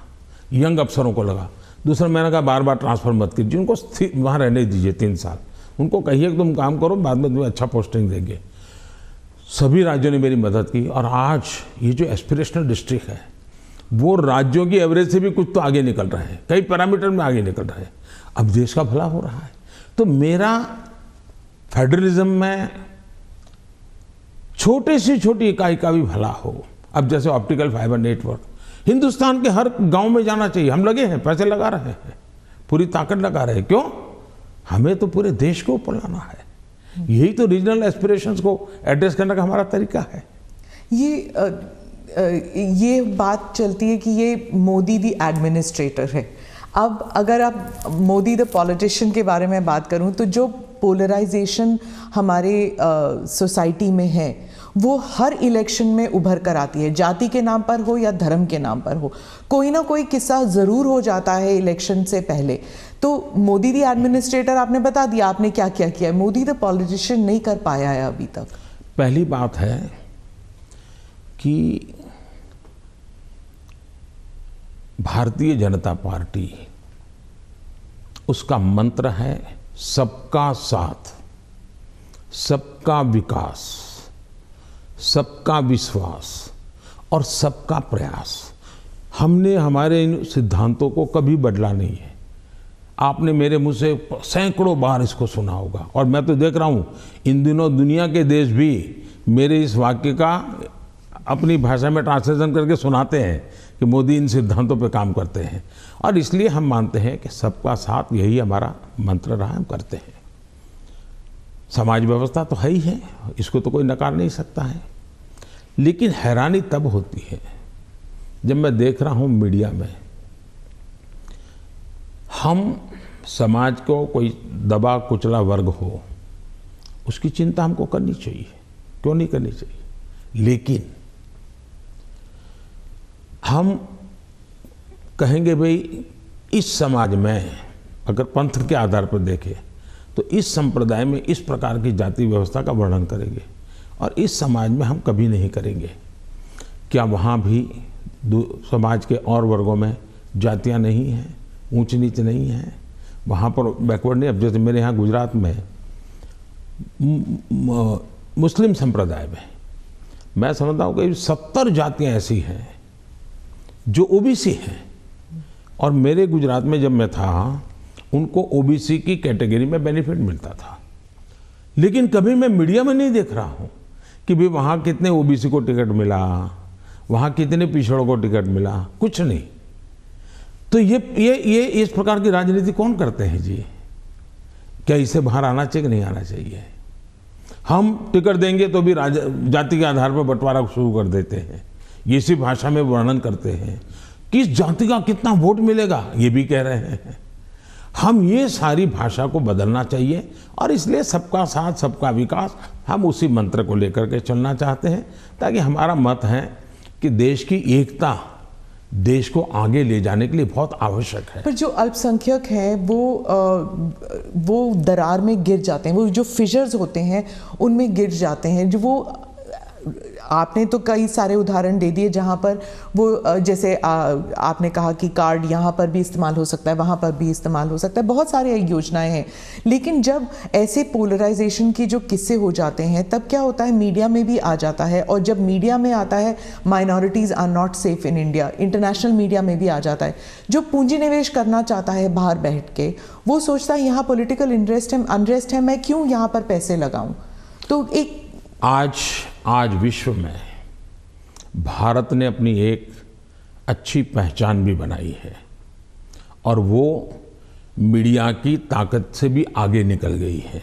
यंग अफसरों को लगा। दूसरा मैंने कहा बार बार ट्रांसफर मत कीजिए, उनको वहाँ रहने दीजिए 3 साल, उनको कहिए कि तुम काम करो, बाद में तुम्हें अच्छा पोस्टिंग देंगे। सभी राज्यों ने मेरी मदद की और आज ये जो एस्पिरेशनल डिस्ट्रिक्ट है वो राज्यों की एवरेज से भी कुछ तो आगे निकल रहे हैं, कई पैरामीटर में आगे निकल रहे हैं। अब देश का भला हो रहा है। तो मेरा फेडरलिज्म में छोटे से छोटी इकाई का भी भला हो। अब जैसे ऑप्टिकल फाइबर नेटवर्क हिंदुस्तान के हर गांव में जाना चाहिए। हम लगे हैं, पैसे लगा रहे हैं, पूरी ताकत लगा रहे हैं। क्यों? हमें तो पूरे देश को ऊपर लाना है। यही तो रीजनल एस्पिरेशंस को एड्रेस करने का हमारा तरीका है। ये बात चलती है कि ये मोदी दी एडमिनिस्ट्रेटर है। अब अगर आप मोदी द पॉलिटिशियन के बारे में बात करूं तो जो पोलराइजेशन हमारे सोसाइटी में है वो हर इलेक्शन में उभर कर आती है, जाति के नाम पर हो या धर्म के नाम पर हो। कोई ना कोई किस्सा ज़रूर हो जाता है इलेक्शन से पहले। तो मोदी दी एडमिनिस्ट्रेटर आपने बता दिया आपने क्या क्या किया है, मोदी द पॉलिटिशियन नहीं कर पाया है अभी तक। पहली बात है कि भारतीय जनता पार्टी, उसका मंत्र है सबका साथ, सबका विकास, सबका विश्वास और सबका प्रयास। हमने हमारे इन सिद्धांतों को कभी बदला नहीं है। आपने मेरे मुंह से सैकड़ों बार इसको सुना होगा और मैं तो देख रहा हूँ इन दिनों दुनिया के देश भी मेरे इस वाक्य का अपनी भाषा में ट्रांसलेशन करके सुनाते हैं कि मोदी इन सिद्धांतों पे काम करते हैं। और इसलिए हम मानते हैं कि सबका साथ, यही हमारा मंत्र रहा, हम करते हैं। समाज व्यवस्था तो है ही है, इसको तो कोई नकार नहीं सकता है। लेकिन हैरानी तब होती है जब मैं देख रहा हूँ मीडिया में हम समाज को कोई दबा कुचला वर्ग हो, उसकी चिंता हमको करनी चाहिए, क्यों नहीं करनी चाहिए। लेकिन हम कहेंगे भाई इस समाज में अगर पंथ के आधार पर देखें तो इस संप्रदाय में इस प्रकार की जाति व्यवस्था का वर्णन करेंगे और इस समाज में हम कभी नहीं करेंगे। क्या वहाँ भी समाज के और वर्गों में जातियाँ नहीं हैं, ऊंच नीच नहीं हैं, वहाँ पर बैकवर्ड नहीं? अब जैसे मेरे यहाँ गुजरात में मुस्लिम संप्रदाय में मैं समझता हूँ कि 70 जातियाँ ऐसी हैं जो ओबीसी हैं, और मेरे गुजरात में जब मैं था उनको ओबीसी की कैटेगरी में बेनिफिट मिलता था। लेकिन कभी मैं मीडिया में नहीं देख रहा हूँ कि भाई वहाँ कितने ओबीसी को टिकट मिला, वहाँ कितने पिछड़ों को टिकट मिला, कुछ नहीं। तो ये इस प्रकार की राजनीति कौन करते हैं जी? क्या इसे बाहर आना चाहिए कि नहीं आना चाहिए? हम टिकट देंगे तो भी जाति के आधार पर बंटवारा शुरू कर देते हैं, ये इसी भाषा में वर्णन करते हैं। किस जाति का कितना वोट मिलेगा ये भी कह रहे हैं। हम ये सारी भाषा को बदलना चाहिए और इसलिए सबका साथ सबका विकास हम उसी मंत्र को लेकर के चलना चाहते हैं, ताकि हमारा मत है कि देश की एकता देश को आगे ले जाने के लिए बहुत आवश्यक है। पर जो अल्पसंख्यक हैं वो दरार में गिर जाते हैं, वो जो फिशर्स होते हैं उनमें गिर जाते हैं। जो वो आपने तो कई सारे उदाहरण दे दिए जहाँ पर वो जैसे आपने कहा कि कार्ड यहाँ पर भी इस्तेमाल हो सकता है, वहाँ पर भी इस्तेमाल हो सकता है, बहुत सारे योजनाएं हैं। लेकिन जब ऐसे पोलराइजेशन के जो किस्से हो जाते हैं तब क्या होता है, मीडिया में भी आ जाता है, और जब मीडिया में आता है minorities are not safe in India, international media में भी आ जाता है। जो पूंजी निवेश करना चाहता है बाहर बैठ के, वो सोचता है यहाँ पॉलिटिकल अनरेस्ट है, मैं क्यों यहाँ पर पैसे लगाऊं? तो एक आज विश्व में भारत ने अपनी एक अच्छी पहचान भी बनाई है और वो मीडिया की ताकत से भी आगे निकल गई है।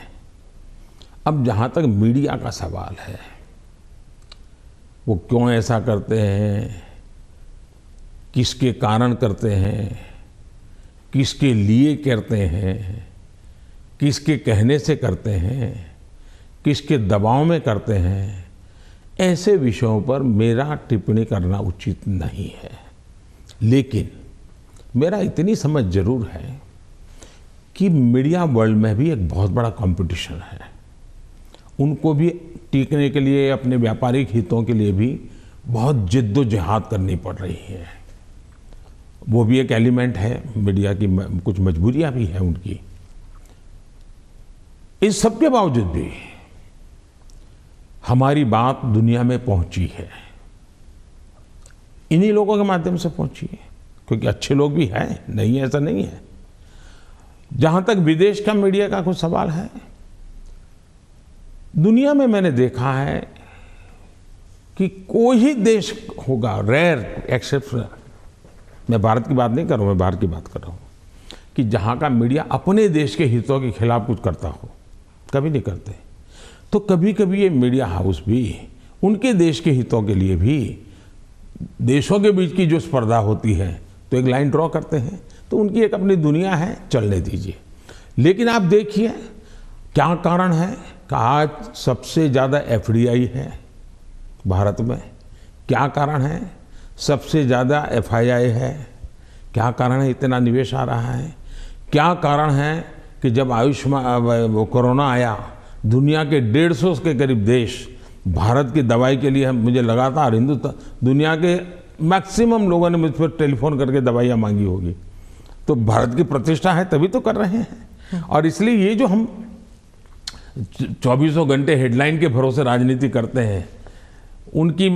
अब जहाँ तक मीडिया का सवाल है, वो क्यों ऐसा करते हैं, किसके कारण करते हैं, किसके लिए करते हैं, किसके कहने से करते हैं, किसके दबाव में करते हैं, ऐसे विषयों पर मेरा टिप्पणी करना उचित नहीं है। लेकिन मेरा इतनी समझ जरूर है कि मीडिया वर्ल्ड में भी एक बहुत बड़ा कंपटीशन है। उनको भी टिकने के लिए, अपने व्यापारिक हितों के लिए भी बहुत जिद्दोजहद करनी पड़ रही है। वो भी एक एलिमेंट है, मीडिया की कुछ मजबूरियां भी हैं उनकी। इस सब के बावजूद भी हमारी बात दुनिया में पहुंची है, इन्हीं लोगों के माध्यम से पहुंची है, क्योंकि अच्छे लोग भी हैं, नहीं ऐसा नहीं है। जहां तक विदेश का मीडिया का कुछ सवाल है, दुनिया में मैंने देखा है कि कोई ही देश होगा, रेयर एक्सेप्शन, मैं भारत की बात नहीं कर रहा हूं, मैं बाहर की बात कर रहा हूं, कि जहां का मीडिया अपने देश के हितों के खिलाफ कुछ करता हो, कभी नहीं करते। तो कभी कभी ये मीडिया हाउस भी उनके देश के हितों के लिए भी, देशों के बीच की जो स्पर्धा होती है तो एक लाइन ड्रॉ करते हैं, तो उनकी एक अपनी दुनिया है, चलने दीजिए। लेकिन आप देखिए क्या कारण है कि आज सबसे ज़्यादा एफडीआई है भारत में, क्या कारण है सबसे ज़्यादा एफआईआई है, क्या कारण है इतना निवेश आ रहा है, क्या कारण है कि जब आयुष्मान कोरोना आया, दुनिया के 150 के करीब देश भारत की दवाई के लिए, मुझे लगातार हिंदुस्तान, दुनिया के मैक्सिमम लोगों ने मुझ पर टेलीफोन करके दवाइयाँ मांगी होगी। तो भारत की प्रतिष्ठा है तभी तो कर रहे हैं। और इसलिए ये जो हम 24 घंटे हेडलाइन के भरोसे राजनीति करते हैं, उनकी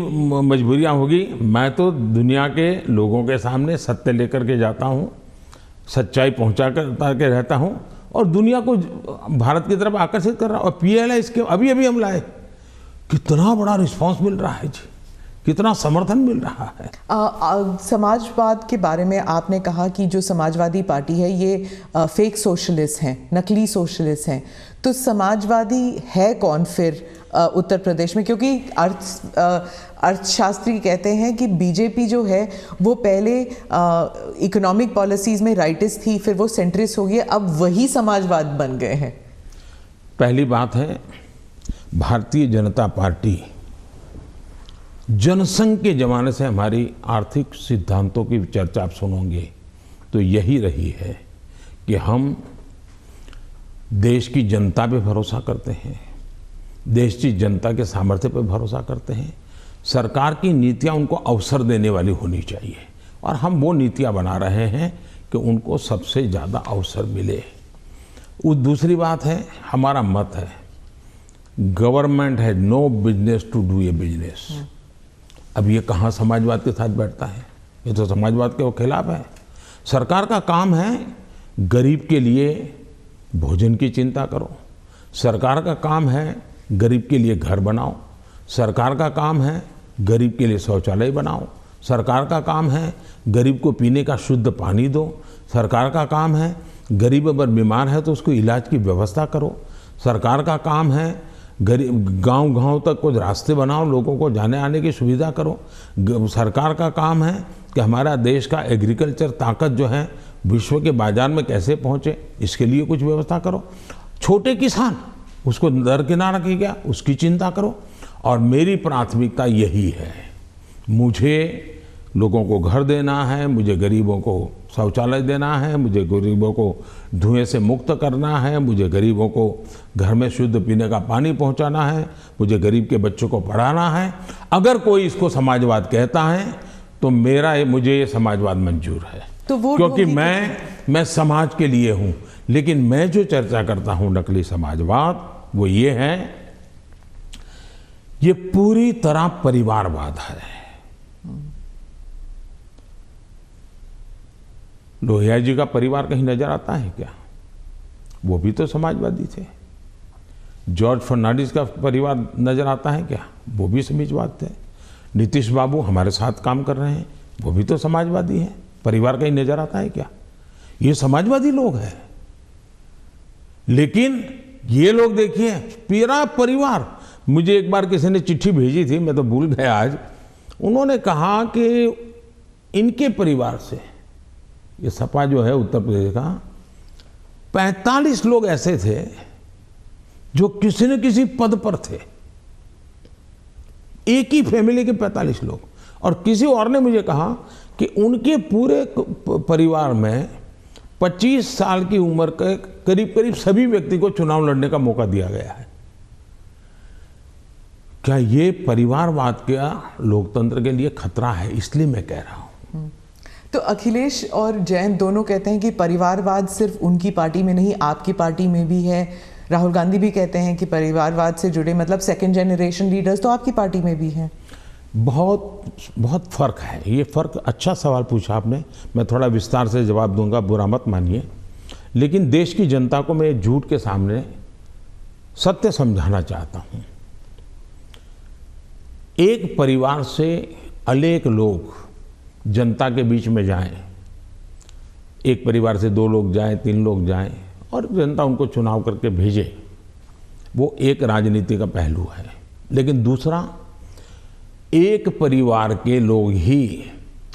मजबूरियाँ होगी। मैं तो दुनिया के लोगों के सामने सत्य लेकर के जाता हूँ, सच्चाई पहुँचा के रहता हूँ और दुनिया को भारत की तरफ आकर्षित कर रहा हूँ। और पीएलआई स्कीम अभी हम लाए, कितना बड़ा रिस्पांस मिल रहा है जी, कितना समर्थन मिल रहा है। समाजवाद के बारे में आपने कहा कि जो समाजवादी पार्टी है ये फेक सोशलिस्ट हैं, नकली सोशलिस्ट हैं। तो समाजवादी है कौन फिर उत्तर प्रदेश में? क्योंकि अर्थशास्त्री कहते हैं कि बीजेपी जो है वो पहले इकोनॉमिक पॉलिसीज में राइटिस्ट थी, फिर वो सेंट्रिस्ट हो गई, अब वही समाजवाद बन गए हैं। पहली बात है, भारतीय जनता पार्टी जनसंघ के जमाने से हमारी आर्थिक सिद्धांतों की चर्चा आप सुनोगे, तो यही रही है कि हम देश की जनता पे भरोसा करते हैं, देश की जनता के सामर्थ्य पे भरोसा करते हैं। सरकार की नीतियां उनको अवसर देने वाली होनी चाहिए और हम वो नीतियां बना रहे हैं कि उनको सबसे ज़्यादा अवसर मिले। दूसरी बात है, हमारा मत है गवर्नमेंट है no business to do a business. अब ये कहाँ समाजवाद के साथ बैठता है? ये तो समाजवाद के खिलाफ है। सरकार का काम है गरीब के लिए भोजन की चिंता करो, सरकार का काम है गरीब के लिए घर बनाओ, सरकार का काम है गरीब के लिए शौचालय बनाओ, सरकार का काम है गरीब को पीने का शुद्ध पानी दो, सरकार का काम है गरीब अगर बीमार है तो उसको इलाज की व्यवस्था करो, सरकार का काम है गरीब गांव-गांव तक कुछ रास्ते बनाओ, लोगों को जाने आने की सुविधा करो। सरकार का काम है कि हमारा देश का एग्रीकल्चर ताकत जो है विश्व के बाजार में कैसे पहुंचे, इसके लिए कुछ व्यवस्था करो। छोटे किसान उसको दरकिनार किया गया, उसकी चिंता करो। और मेरी प्राथमिकता यही है, मुझे लोगों को घर देना है, मुझे गरीबों को शौचालय देना है, मुझे गरीबों को धुएं से मुक्त करना है, मुझे गरीबों को घर में शुद्ध पीने का पानी पहुंचाना है, मुझे गरीब के बच्चों को पढ़ाना है। अगर कोई इसको समाजवाद कहता है तो मुझे ये समाजवाद मंजूर है, तो वो क्योंकि मैं समाज के लिए हूँ। लेकिन मैं जो चर्चा करता हूँ नकली समाजवाद, वो ये है, ये पूरी तरह परिवारवाद है। लोहिया जी का परिवार कहीं नजर आता है क्या? वो भी तो समाजवादी थे। जॉर्ज फर्नांडिस का परिवार नजर आता है क्या? वो भी समाजवाद थे। नीतीश बाबू हमारे साथ काम कर रहे हैं, वो भी तो समाजवादी हैं। परिवार कहीं नजर आता है क्या? ये समाजवादी लोग हैं। लेकिन ये लोग देखिए पूरा परिवार, मुझे एक बार किसी ने चिट्ठी भेजी थी, मैं तो भूल गया आज। उन्होंने कहा कि इनके परिवार से, ये सपा जो है उत्तर प्रदेश का, 45 लोग ऐसे थे जो किसी न किसी पद पर थे। एक ही फैमिली के 45 लोग। और किसी और ने मुझे कहा कि उनके पूरे परिवार में 25 साल की उम्र के करीब करीब सभी व्यक्ति को चुनाव लड़ने का मौका दिया गया है। क्या ये परिवारवाद का लोकतंत्र के लिए खतरा है? इसलिए मैं कह रहा हूं। तो अखिलेश और जयंत दोनों कहते हैं कि परिवारवाद सिर्फ उनकी पार्टी में नहीं, आपकी पार्टी में भी है। राहुल गांधी भी कहते हैं कि परिवारवाद से जुड़े मतलब सेकंड जनरेशन लीडर्स तो आपकी पार्टी में भी हैं। बहुत फर्क है। ये फर्क, अच्छा सवाल पूछा आपने, मैं थोड़ा विस्तार से जवाब दूंगा, बुरा मत मानिए। लेकिन देश की जनता को मैं झूठ के सामने सत्य समझाना चाहता हूं। एक परिवार से अनेक लोग जनता के बीच में जाएं, एक परिवार से 2 लोग जाएं, 3 लोग जाएं और जनता उनको चुनाव करके भेजे, वो एक राजनीति का पहलू है। लेकिन दूसरा, एक परिवार के लोग ही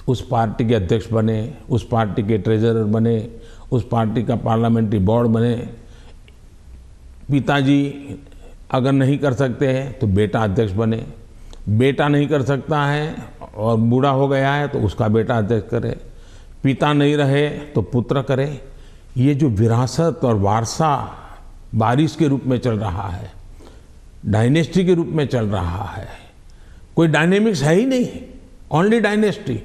उस पार्टी के अध्यक्ष बने, उस पार्टी के ट्रेजरर बने, उस पार्टी का पार्लियामेंट्री बोर्ड बने। पिताजी अगर नहीं कर सकते हैं तो बेटा अध्यक्ष बने, बेटा नहीं कर सकता है और बूढ़ा हो गया है तो उसका बेटा अध्यक्ष करे, पिता नहीं रहे तो पुत्र करे। ये जो विरासत और वारसा बारिश के रूप में चल रहा है, डायनेस्टी के रूप में चल रहा है, कोई डायनेमिक्स है ही नहीं, ओनली डायनेस्टी।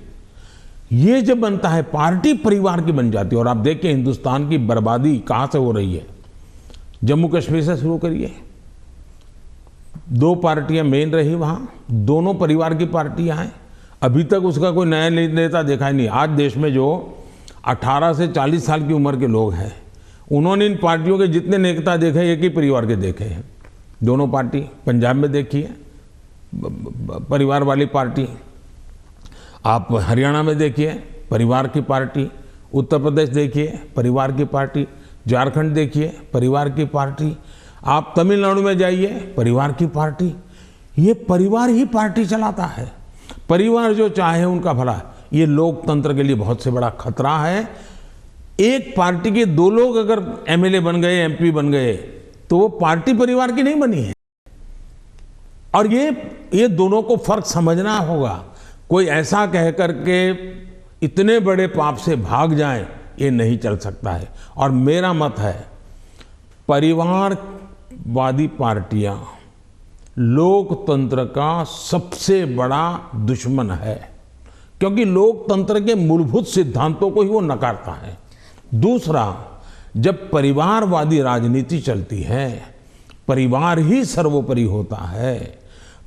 ये जब बनता है, पार्टी परिवार की बन जाती है। और आप देखिए हिंदुस्तान की बर्बादी कहाँ से हो रही है। जम्मू कश्मीर से शुरू करिए, 2 पार्टियां मेन रही वहाँ, दोनों परिवार की पार्टियां हैं। अभी तक उसका कोई नया नेता देखा ही नहीं। आज देश में जो 18 से 40 साल की उम्र के लोग हैं, उन्होंने इन पार्टियों के जितने नेता देखे, एक ही परिवार के देखे हैं। दोनों पार्टी, पंजाब में देखिए परिवार वाली पार्टी, आप हरियाणा में देखिए परिवार की पार्टी, उत्तर प्रदेश देखिए परिवार की पार्टी, झारखंड देखिए परिवार की पार्टी, आप तमिलनाडु में जाइए परिवार की पार्टी। ये परिवार ही पार्टी चलाता है। परिवार जो चाहे उनका भला। ये लोकतंत्र के लिए बहुत से बड़ा खतरा है। एक पार्टी के 2 लोग अगर एमएलए बन गए, एमपी बन गए, तो वो पार्टी परिवार की नहीं बनी है। और ये दोनों को फर्क समझना होगा। कोई ऐसा कह करके इतने बड़े पाप से भाग जाए ये नहीं चल सकता है। और मेरा मत है, परिवारवादी पार्टियां लोकतंत्र का सबसे बड़ा दुश्मन है, क्योंकि लोकतंत्र के मूलभूत सिद्धांतों को ही वो नकारता है। दूसरा, जब परिवारवादी राजनीति चलती है, परिवार ही सर्वोपरि होता है।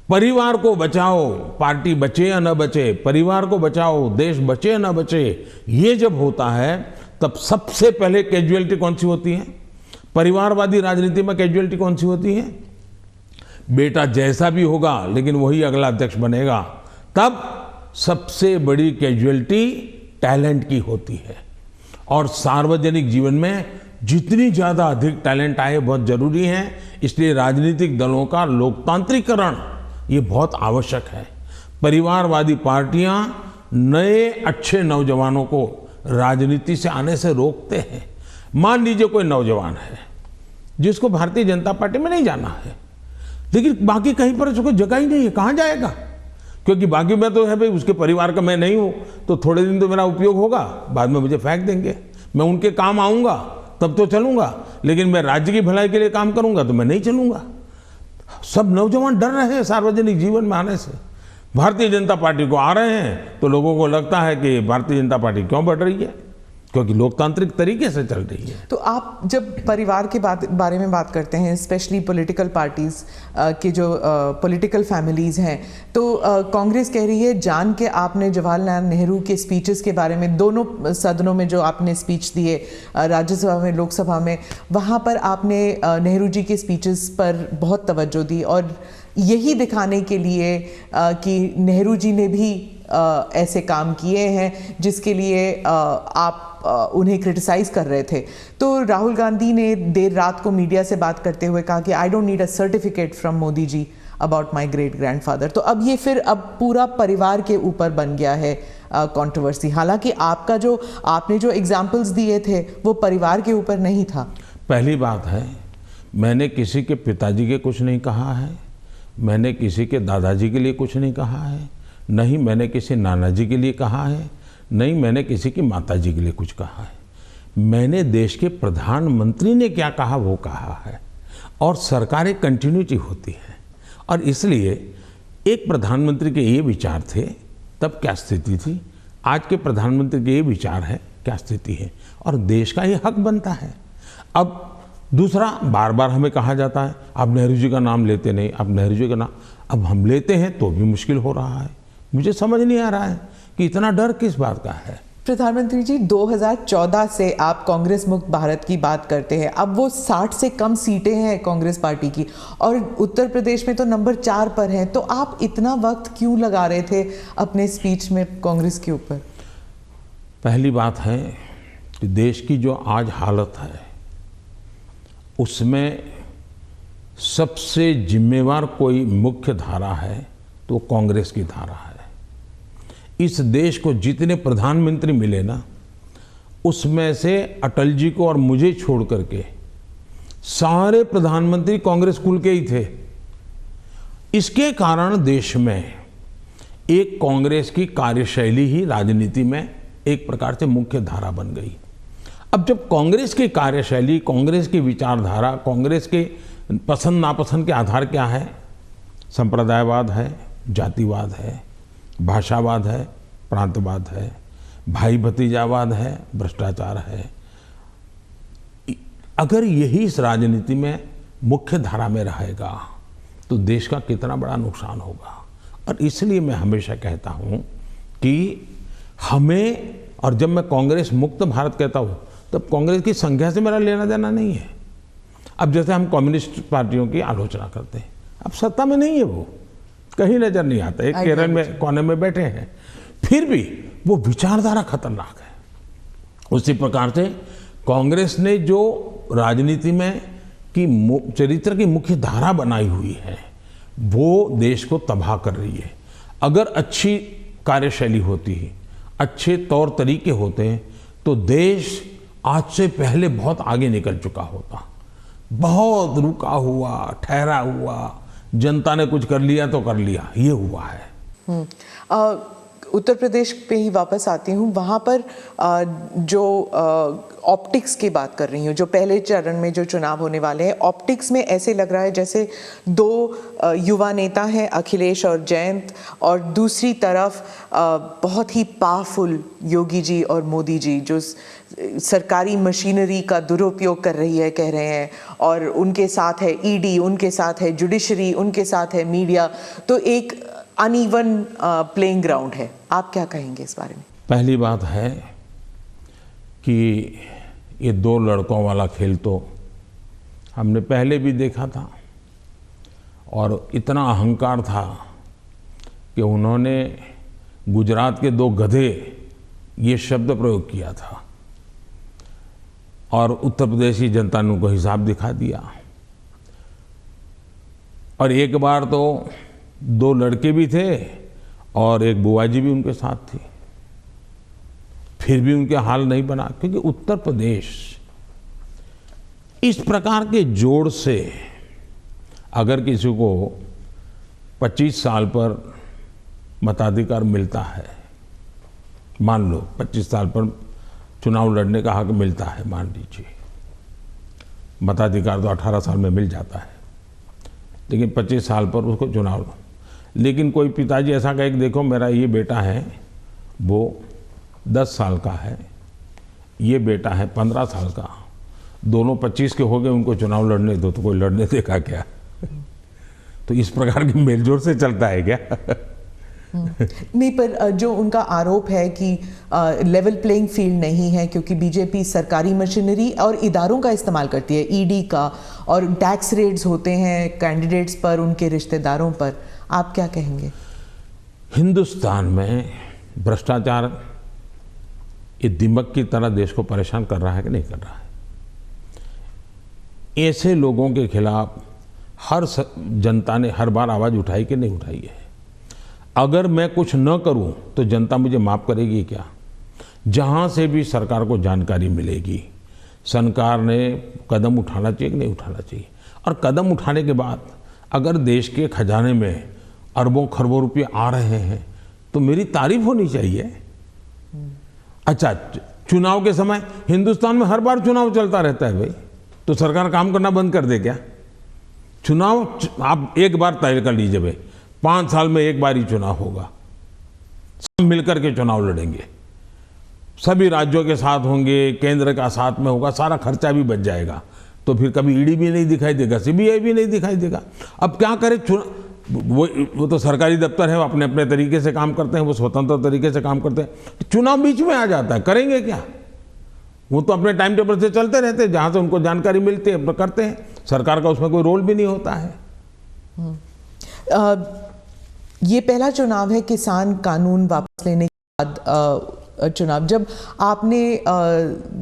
परिवार को बचाओ, पार्टी बचे या न बचे, परिवार को बचाओ, देश बचे या न बचे, ये जब होता है तब सबसे पहले कैजुअलिटी कौन सी होती है? परिवारवादी राजनीति में कैजुअलिटी कौन सी होती है? बेटा जैसा भी होगा लेकिन वही अगला अध्यक्ष बनेगा। तब सबसे बड़ी कैजुअलिटी टैलेंट की होती है। और सार्वजनिक जीवन में जितनी ज़्यादा अधिक टैलेंट आए बहुत जरूरी है। इसलिए राजनीतिक दलों का लोकतांत्रिकरण ये बहुत आवश्यक है। परिवारवादी पार्टियां नए अच्छे नौजवानों को राजनीति से आने से रोकते हैं। मान लीजिए कोई नौजवान है जिसको भारतीय जनता पार्टी में नहीं जाना है, लेकिन बाकी कहीं पर उसको जगह ही नहीं है, कहाँ जाएगा? क्योंकि बाकी में तो है भाई, उसके परिवार का मैं नहीं हूँ तो थोड़े दिन तो मेरा उपयोग होगा, बाद में मुझे फेंक देंगे। मैं उनके काम आऊँगा तब तो चलूँगा, लेकिन मैं राज्य की भलाई के लिए काम करूँगा तो मैं नहीं चलूँगा। सब नौजवान डर रहे हैं सार्वजनिक जीवन में आने से। भारतीय जनता पार्टी को आ रहे हैं तो लोगों को लगता है कि भारतीय जनता पार्टी क्यों बढ़ रही है, क्योंकि लोकतांत्रिक तरीके से चल रही है। तो आप जब परिवार के बारे में बात करते हैं, स्पेशली पॉलिटिकल पार्टीज के जो पॉलिटिकल फैमिलीज हैं, तो कांग्रेस कह रही है जान के आपने जवाहरलाल नेहरू के स्पीचेस के बारे में, दोनों सदनों में जो आपने स्पीच दिए, राज्यसभा में, लोकसभा में, वहाँ पर आपने नेहरू जी के स्पीचेस पर बहुत तवज्जो दी और यही दिखाने के लिए कि नेहरू जी ने भी ऐसे काम किए हैं जिसके लिए आप उन्हें क्रिटिसाइज कर रहे थे। तो राहुल गांधी ने देर रात को मीडिया से बात करते हुए कहा कि I don't need a certificate from Modi ji about my great grandfather. तो अब ये फिर अब पूरा परिवार के ऊपर बन गया है कंट्रोवर्सी। हालांकि आपने जो एग्जाम्पल्स दिए थे वो परिवार के ऊपर नहीं था। पहली बात है, मैंने किसी के पिताजी के कुछ नहीं कहा है, मैंने किसी के दादाजी के लिए कुछ नहीं कहा है, नहीं मैंने किसी नाना जी के लिए कहा है, नहीं मैंने किसी की माता जी के लिए कुछ कहा है। मैंने देश के प्रधानमंत्री ने क्या कहा वो कहा है। और सरकार एक कंटिन्यूटी होती है, और इसलिए एक प्रधानमंत्री के ये विचार थे तब क्या स्थिति थी, आज के प्रधानमंत्री के ये विचार है क्या स्थिति है, और देश का ये हक बनता है। अब दूसरा, बार बार हमें कहा जाता है आप नेहरू जी का नाम लेते नहीं, आप नेहरू जी का नाम, अब हम लेते हैं तो भी मुश्किल हो रहा है। मुझे समझ नहीं आ रहा है कि इतना डर किस बात का है। प्रधानमंत्री जी, 2014 से आप कांग्रेस मुक्त भारत की बात करते हैं। अब वो 60 से कम सीटें हैं कांग्रेस पार्टी की, और उत्तर प्रदेश में तो नंबर 4 पर हैं। तो आप इतना वक्त क्यों लगा रहे थे अपने स्पीच में कांग्रेस के ऊपर? पहली बात है कि देश की जो आज हालत है उसमें सबसे जिम्मेवार कोई मुख्य धारा है तो कांग्रेस की धारा है। इस देश को जितने प्रधानमंत्री मिले ना, उसमें से अटल जी को और मुझे छोड़ करके सारे प्रधानमंत्री कांग्रेस कुल के ही थे। इसके कारण देश में एक कांग्रेस की कार्यशैली ही राजनीति में एक प्रकार से मुख्य धारा बन गई। अब जब कांग्रेस की कार्यशैली, कांग्रेस की विचारधारा, कांग्रेस के पसंद नापसंद के आधार क्या है, संप्रदायवाद है, जातिवाद है, भाषावाद है, प्रांतवाद है, भाई भतीजावाद है, भ्रष्टाचार है, अगर यही इस राजनीति में मुख्य धारा में रहेगा तो देश का कितना बड़ा नुकसान होगा। और इसलिए मैं हमेशा कहता हूं कि हमें, और जब मैं कांग्रेस मुक्त भारत कहता हूं तब कांग्रेस की संख्या से मेरा लेना देना नहीं है। अब जैसे हम कम्युनिस्ट पार्टियों की आलोचना करते हैं, अब सत्ता में नहीं है, वो कहीं नजर नहीं आता, एक केरल में कोने में बैठे हैं, फिर भी वो विचारधारा खतरनाक है। उसी प्रकार से कांग्रेस ने जो राजनीति में की चरित्र की मुख्य धारा बनाई हुई है वो देश को तबाह कर रही है। अगर अच्छी कार्यशैली होती है, अच्छे तौर तरीके होते हैं तो देश आज से पहले बहुत आगे निकल चुका होता। बहुत रुका हुआ, ठहरा हुआ, जनता ने कुछ कर लिया तो कर लिया, ये हुआ है। उत्तर प्रदेश पे ही वापस आती हूँ, वहाँ पर जो ऑप्टिक्स की बात कर रही हूँ, जो पहले चरण में जो चुनाव होने वाले हैं, ऑप्टिक्स में ऐसे लग रहा है जैसे दो युवा नेता हैं, अखिलेश और जयंत, और दूसरी तरफ बहुत ही पावरफुल योगी जी और मोदी जी, जो सरकारी मशीनरी का दुरुपयोग कर रही है, कह रहे हैं, और उनके साथ है ईडी, उनके साथ है जुडिशरी, उनके साथ है मीडिया। तो एक अनइवन प्लेइंग ग्राउंड है। आप क्या कहेंगे इस बारे में? पहली बात है कि ये दो लड़कों वाला खेल तो हमने पहले भी देखा था, और इतना अहंकार था कि उन्होंने गुजरात के दो गधे ये शब्द प्रयोग किया था, और उत्तर प्रदेश की जनता ने उनको हिसाब दिखा दिया। और एक बार तो दो लड़के भी थे और एक बुआ जी भी उनके साथ थी, फिर भी उनके हाल नहीं बना, क्योंकि उत्तर प्रदेश इस प्रकार के जोड़ से अगर किसी को 25 साल पर मताधिकार मिलता है, मान लो 25 साल पर चुनाव लड़ने का हक मिलता है, मान लीजिए, मताधिकार तो 18 साल में मिल जाता है, लेकिन 25 साल पर उसको चुनाव, लेकिन कोई पिताजी ऐसा कहे कि देखो मेरा ये बेटा है वो 10 साल का है, ये बेटा है 15 साल का, दोनों 25 के हो गए, उनको चुनाव लड़ने दो, तो कोई लड़ने देगा क्या? तो इस प्रकार की मेलजोल से चलता है क्या? नहीं, पर जो उनका आरोप है कि लेवल प्लेइंग फील्ड नहीं है, क्योंकि बीजेपी सरकारी मशीनरी और इदारों का इस्तेमाल करती है, ईडी का, और टैक्स रेड्स होते हैं कैंडिडेट्स पर, उनके रिश्तेदारों पर। आप क्या कहेंगे? हिंदुस्तान में भ्रष्टाचार ये दिमक की तरह देश को परेशान कर रहा है कि नहीं कर रहा है? ऐसे लोगों के खिलाफ हर जनता ने हर बार आवाज़ उठाई कि नहीं उठाई है? अगर मैं कुछ न करूं तो जनता मुझे माफ़ करेगी क्या? जहां से भी सरकार को जानकारी मिलेगी, सरकार ने कदम उठाना चाहिए कि नहीं उठाना चाहिए? और कदम उठाने के बाद अगर देश के खजाने में अरबों खरबों रुपये आ रहे हैं तो मेरी तारीफ होनी चाहिए। अच्छा, चुनाव के समय हिंदुस्तान में हर बार चुनाव चलता रहता है भाई, तो सरकार काम करना बंद कर दे क्या? चुनाव आप एक बार तय कर लीजिए भाई, 5 साल में एक बार ही चुनाव होगा, सब मिलकर के चुनाव लड़ेंगे, सभी राज्यों के साथ होंगे, केंद्र का साथ में होगा, सारा खर्चा भी बच जाएगा, तो फिर कभी ईडी भी नहीं दिखाई देगा, सीबीआई भी नहीं दिखाई देगा। अब क्या करे? वो तो सरकारी दफ्तर है, वो अपने अपने तरीके से काम करते हैं, वो स्वतंत्र तरीके से काम करते हैं। चुनाव बीच में आ जाता है, करेंगे क्या? वो तो अपने टाइम टेबल से चलते रहते हैं, जहाँ से उनको जानकारी मिलती है करते हैं, सरकार का उसमें कोई रोल भी नहीं होता है। ये पहला चुनाव है किसान कानून वापस लेने के बाद चुनाव। जब आपने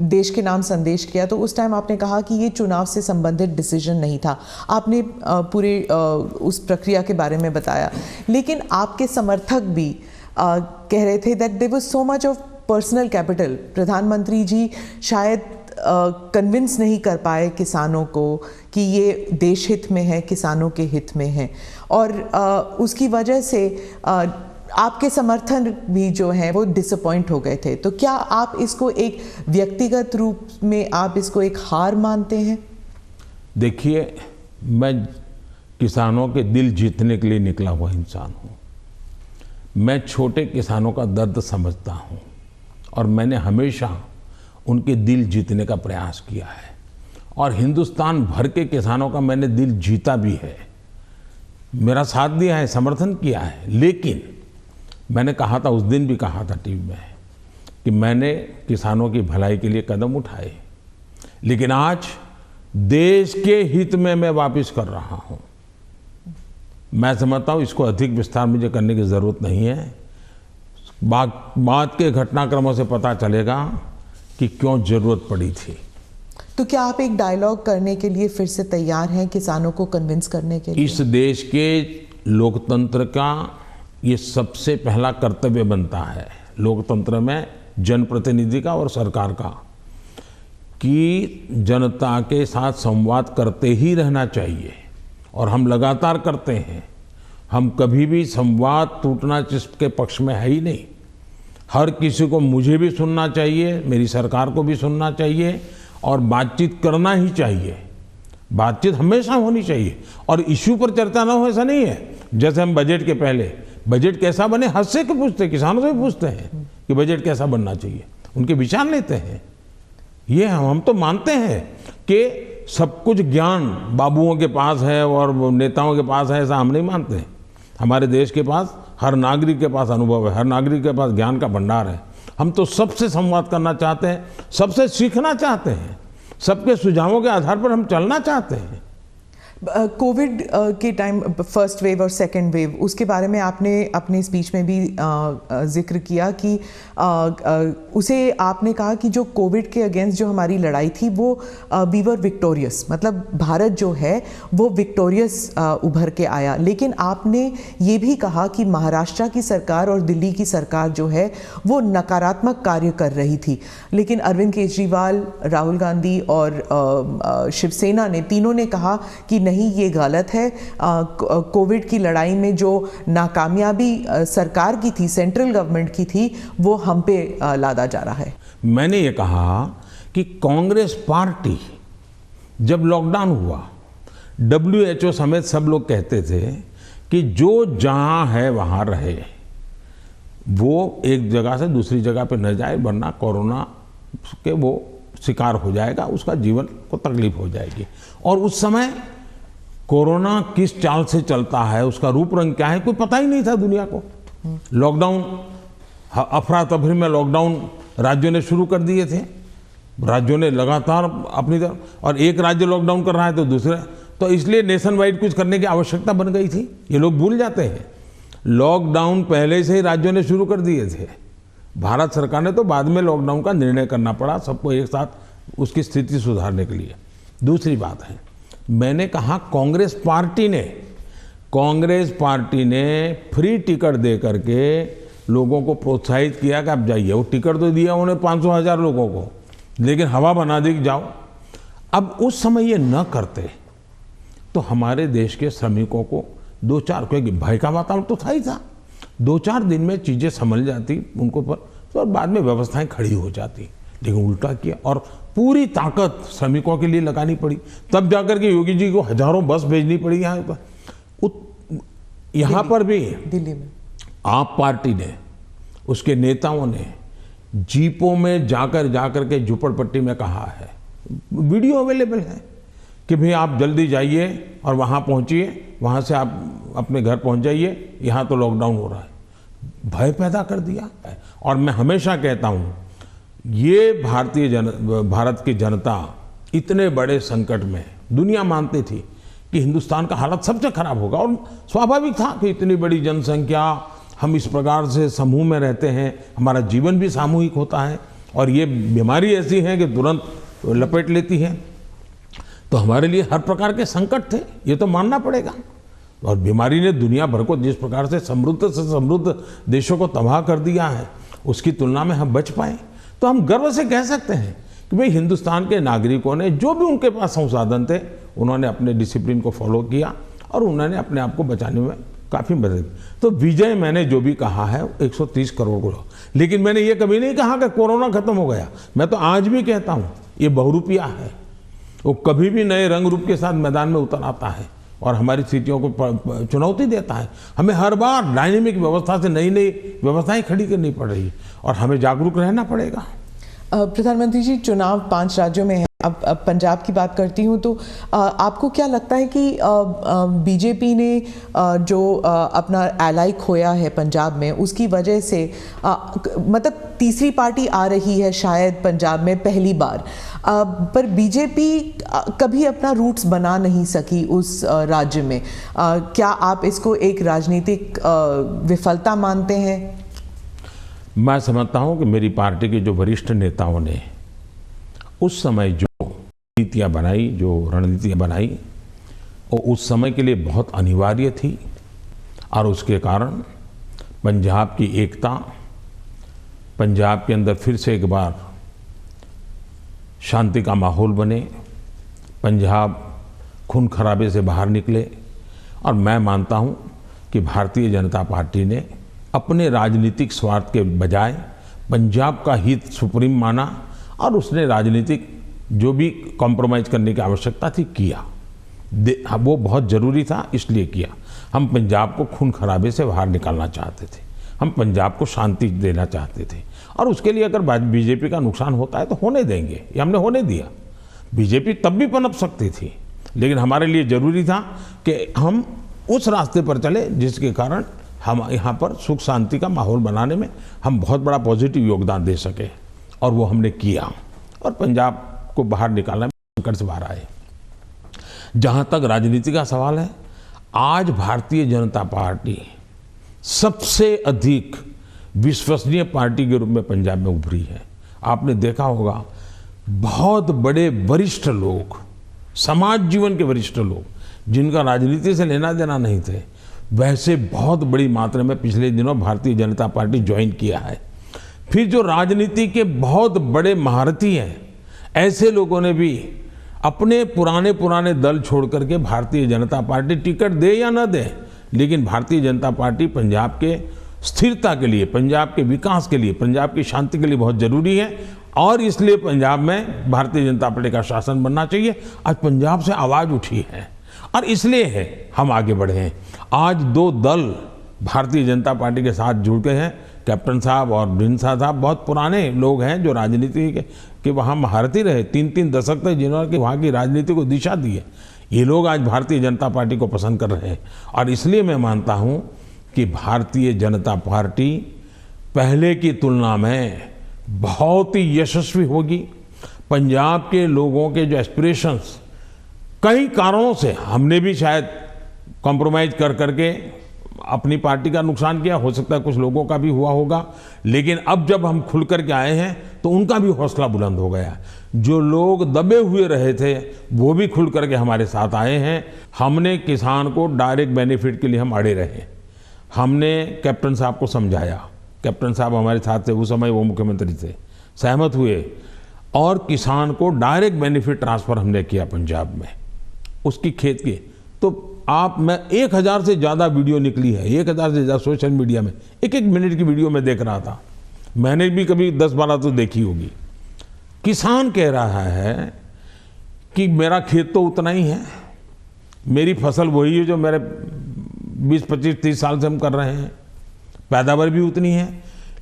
देश के नाम संदेश किया तो उस टाइम आपने कहा कि ये चुनाव से संबंधित डिसीजन नहीं था, आपने पूरे उस प्रक्रिया के बारे में बताया, लेकिन आपके समर्थक भी कह रहे थे that there was so much of personal capital. प्रधानमंत्री जी शायद कन्विंस नहीं कर पाए किसानों को कि ये देश हित में है, किसानों के हित में है, और उसकी वजह से आपके समर्थन भी जो हैं वो डिसअपॉइंट हो गए थे। तो क्या आप इसको एक व्यक्तिगत रूप में आप इसको एक हार मानते हैं? देखिए, मैं किसानों के दिल जीतने के लिए निकला हुआ इंसान हूँ। मैं छोटे किसानों का दर्द समझता हूँ और मैंने हमेशा उनके दिल जीतने का प्रयास किया है, और हिंदुस्तान भर के किसानों का मैंने दिल जीता भी है, मेरा साथ दिया है, समर्थन किया है। लेकिन मैंने कहा था, उस दिन भी कहा था टीवी में, कि मैंने किसानों की भलाई के लिए कदम उठाए, लेकिन आज देश के हित में मैं वापस कर रहा हूं। मैं समझता हूं इसको अधिक विस्तार मुझे करने की जरूरत नहीं है। बाद के घटनाक्रमों से पता चलेगा कि क्यों जरूरत पड़ी थी। तो क्या आप एक डायलॉग करने के लिए फिर से तैयार हैं, किसानों को कन्विंस करने के लिए? इस देश के लोकतंत्र का ये सबसे पहला कर्तव्य बनता है, लोकतंत्र में जनप्रतिनिधि का और सरकार का, कि जनता के साथ संवाद करते ही रहना चाहिए, और हम लगातार करते हैं। हम कभी भी संवाद टूटना जिसके पक्ष में है ही नहीं। हर किसी को, मुझे भी सुनना चाहिए, मेरी सरकार को भी सुनना चाहिए और बातचीत करना ही चाहिए। बातचीत हमेशा होनी चाहिए और इश्यू पर चर्चा ना हो ऐसा नहीं है। जैसे हम बजट के पहले बजट कैसा बने हद से के पूछते, किसानों से पूछते हैं कि बजट कैसा बनना चाहिए, उनके विचार लेते हैं। ये हम तो मानते हैं कि सब कुछ ज्ञान बाबुओं के पास है और नेताओं के पास है, ऐसा हम नहीं मानते हैं। हमारे देश के पास, हर नागरिक के पास अनुभव है, हर नागरिक के पास ज्ञान का भंडार है। हम तो सबसे संवाद करना चाहते हैं, सबसे सीखना चाहते हैं, सबके सुझावों के आधार पर हम चलना चाहते हैं। कोविड के टाइम फर्स्ट वेव और सेकंड वेव, उसके बारे में आपने अपने स्पीच में भी जिक्र किया कि उसे आपने कहा कि जो कोविड के अगेंस्ट जो हमारी लड़ाई थी वो वी वर विक्टोरियस, मतलब भारत जो है वो विक्टोरियस उभर के आया। लेकिन आपने ये भी कहा कि महाराष्ट्र की सरकार और दिल्ली की सरकार जो है वो नकारात्मक कार्य कर रही थी। लेकिन अरविंद केजरीवाल, राहुल गांधी और शिवसेना ने, तीनों ने कहा कि नहीं, ये गलत है। कोविड की लड़ाई में जो नाकामयाबी सरकार की थी, सेंट्रल गवर्नमेंट की थी, वो हम पे लादा जा रहा है। मैंने ये कहा कि कांग्रेस पार्टी जब लॉकडाउन हुआ, WHO समेत सब लोग कहते थे कि जो जहां है वहां रहे, वो एक जगह से दूसरी जगह पे न जाए, वरना कोरोना के वो शिकार हो जाएगा, उसका जीवन को तकलीफ हो जाएगी। और उस समय कोरोना किस चाल से चलता है, उसका रूप रंग क्या है, कोई पता ही नहीं था दुनिया को। लॉकडाउन, अफरा तफरी में लॉकडाउन राज्यों ने शुरू कर दिए थे, राज्यों ने लगातार अपनी तरफ, और एक राज्य लॉकडाउन कर रहा है तो दूसरे, तो इसलिए नेशन वाइड कुछ करने की आवश्यकता बन गई थी। ये लोग भूल जाते हैं, लॉकडाउन पहले से ही राज्यों ने शुरू कर दिए थे। भारत सरकार ने तो बाद में लॉकडाउन का निर्णय करना पड़ा सबको एक साथ उसकी स्थिति सुधारने के लिए। दूसरी बात है, मैंने कहा कांग्रेस पार्टी ने फ्री टिकट दे करके लोगों को प्रोत्साहित किया कि आप जाइए। वो टिकट तो दिया उन्हें 500,000 लोगों को, लेकिन हवा बना दी कि जाओ। अब उस समय ये न करते तो हमारे देश के श्रमिकों को 2-4, क्योंकि भय का वातावरण तो था ही था, 2-4 दिन में चीज़ें संभल जाती उनको पर, तो बाद में व्यवस्थाएं खड़ी हो जाती। लेकिन उल्टा किया और पूरी ताकत श्रमिकों के लिए लगानी पड़ी। तब जाकर के योगी जी को हजारों बस भेजनी पड़ी यहाँ पर। यहाँ पर भी दिल्ली में आप पार्टी ने, उसके नेताओं ने जीपों में जाकर के झुपड़पट्टी में कहा है, वीडियो अवेलेबल है कि भाई आप जल्दी जाइए और वहाँ पहुँचिए, वहाँ से आप अपने घर पहुँच जाइए, यहाँ तो लॉकडाउन हो रहा है। भय पैदा कर दिया है। और मैं हमेशा कहता हूँ, ये भारत की जनता इतने बड़े संकट में, दुनिया मानती थी कि हिंदुस्तान का हालत सबसे खराब होगा, और स्वाभाविक था कि इतनी बड़ी जनसंख्या, हम इस प्रकार से समूह में रहते हैं, हमारा जीवन भी सामूहिक होता है, और ये बीमारी ऐसी है कि तुरंत लपेट लेती है, तो हमारे लिए हर प्रकार के संकट थे, ये तो मानना पड़ेगा। और बीमारी ने दुनिया भर को जिस प्रकार से समृद्ध देशों को तबाह कर दिया है, उसकी तुलना में हम बच पाए, तो हम गर्व से कह सकते हैं कि भाई हिंदुस्तान के नागरिकों ने जो भी उनके पास संसाधन थे, उन्होंने अपने डिसिप्लिन को फॉलो किया और उन्होंने अपने आप को बचाने में काफ़ी मदद की। तो विजय मैंने जो भी कहा है 130 करोड़ को, लेकिन मैंने ये कभी नहीं कहा कि कोरोना खत्म हो गया। मैं तो आज भी कहता हूँ ये बहुरूपिया है, वो कभी भी नए रंग रूप के साथ मैदान में उतर आता है और हमारी स्थितियों को चुनौती देता है। हमें हर बार डायनेमिक व्यवस्था से नई नई व्यवस्थाएं खड़ी करनी पड़ रही और हमें जागरूक रहना पड़ेगा। प्रधानमंत्री जी, चुनाव 5 राज्यों में है। अब पंजाब की बात करती हूँ, तो आपको क्या लगता है कि बीजेपी ने जो अपना एलाई खोया है पंजाब में, उसकी वजह से मतलब तीसरी पार्टी आ रही है शायद पंजाब में पहली बार, पर बीजेपी कभी अपना रूट्स बना नहीं सकी उस राज्य में। क्या आप इसको एक राजनीतिक विफलता मानते हैं? मैं समझता हूँ कि मेरी पार्टी के जो वरिष्ठ नेताओं ने उस समय जो नीतियाँ बनाई, जो रणनीतियाँ बनाई, वो उस समय के लिए बहुत अनिवार्य थी, और उसके कारण पंजाब की एकता, पंजाब के अंदर फिर से एक बार शांति का माहौल बने, पंजाब खून खराबे से बाहर निकले। और मैं मानता हूँ कि भारतीय जनता पार्टी ने अपने राजनीतिक स्वार्थ के बजाय पंजाब का हित सुप्रीम माना और उसने राजनीतिक जो भी कॉम्प्रोमाइज़ करने की आवश्यकता थी किया। वो बहुत ज़रूरी था इसलिए किया। हम पंजाब को खून खराबे से बाहर निकालना चाहते थे, हम पंजाब को शांति देना चाहते थे और उसके लिए अगर बीजेपी का नुकसान होता है तो होने देंगे, ये हमने होने दिया। बीजेपी तब भी पनप सकती थी, लेकिन हमारे लिए ज़रूरी था कि हम उस रास्ते पर चले जिसके कारण हम यहाँ पर सुख शांति का माहौल बनाने में हम बहुत बड़ा पॉजिटिव योगदान दे सके और वो हमने किया और पंजाब को बाहर निकालने में संकट से बाहर आए। जहाँ तक राजनीति का सवाल है, आज भारतीय जनता पार्टी सबसे अधिक विश्वसनीय पार्टी के रूप में पंजाब में उभरी है। आपने देखा होगा बहुत बड़े वरिष्ठ लोग, समाज जीवन के वरिष्ठ लोग जिनका राजनीति से लेना देना नहीं थे, वैसे बहुत बड़ी मात्रा में पिछले दिनों भारतीय जनता पार्टी ज्वाइन किया है। फिर जो राजनीति के बहुत बड़े महारथी हैं, ऐसे लोगों ने भी अपने पुराने दल छोड़ करके भारतीय जनता पार्टी टिकट दे या न दे, लेकिन भारतीय जनता पार्टी पंजाब के स्थिरता के लिए, पंजाब के विकास के लिए, पंजाब की शांति के लिए बहुत ज़रूरी है और इसलिए पंजाब में भारतीय जनता पार्टी का शासन बनना चाहिए। आज पंजाब से आवाज़ उठी है और इसलिए है हम आगे बढ़े हैं। आज 2 दल भारतीय जनता पार्टी के साथ जुड़ गए हैं। कैप्टन साहब और ढींडसा साहब बहुत पुराने लोग हैं जो राजनीति के वहाँ महारथी रहे, 3-3 दशक तक जिन्होंने वहाँ की राजनीति को दिशा दी है। ये लोग आज भारतीय जनता पार्टी को पसंद कर रहे हैं और इसलिए मैं मानता हूँ कि भारतीय जनता पार्टी पहले की तुलना में बहुत ही यशस्वी होगी। पंजाब के लोगों के जो एस्पिरेशंस, कई कारणों से हमने भी शायद कॉम्प्रोमाइज़ कर करके अपनी पार्टी का नुकसान किया, हो सकता है कुछ लोगों का भी हुआ होगा, लेकिन अब जब हम खुल करके आए हैं तो उनका भी हौसला बुलंद हो गया। जो लोग दबे हुए रहे थे वो भी खुल करके हमारे साथ आए हैं। हमने किसान को डायरेक्ट बेनिफिट के लिए हम अड़े रहे, हमने कैप्टन साहब को समझाया, कैप्टन साहब हमारे साथ थे, उस समय वो मुख्यमंत्री थे, सहमत हुए और किसान को डायरेक्ट बेनिफिट ट्रांसफ़र हमने किया पंजाब में उसकी खेत की। तो आप मैं 1000 से ज़्यादा वीडियो निकली है, 1000 से ज़्यादा सोशल मीडिया में 1-1 मिनट की वीडियो में देख रहा था, मैंने भी कभी 10-12 तो देखी होगी। किसान कह रहा है कि मेरा खेत तो उतना ही है, मेरी फसल वही है जो मेरे 20-25-30 साल से हम कर रहे हैं, पैदावार भी उतनी है,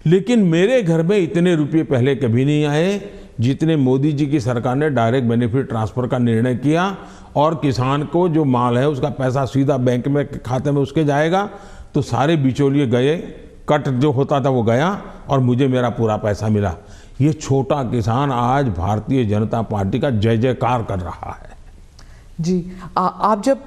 लेकिन मेरे घर में इतने रुपये पहले कभी नहीं आए जितने मोदी जी की सरकार ने डायरेक्ट बेनिफिट ट्रांसफ़र का निर्णय किया और किसान को जो माल है उसका पैसा सीधा बैंक में खाते में उसके जाएगा। तो सारे बिचौलिए गए, कट जो होता था वो गया और मुझे मेरा पूरा पैसा मिला। ये छोटा किसान आज भारतीय जनता पार्टी का जय जयकार कर रहा है। जी, आप जब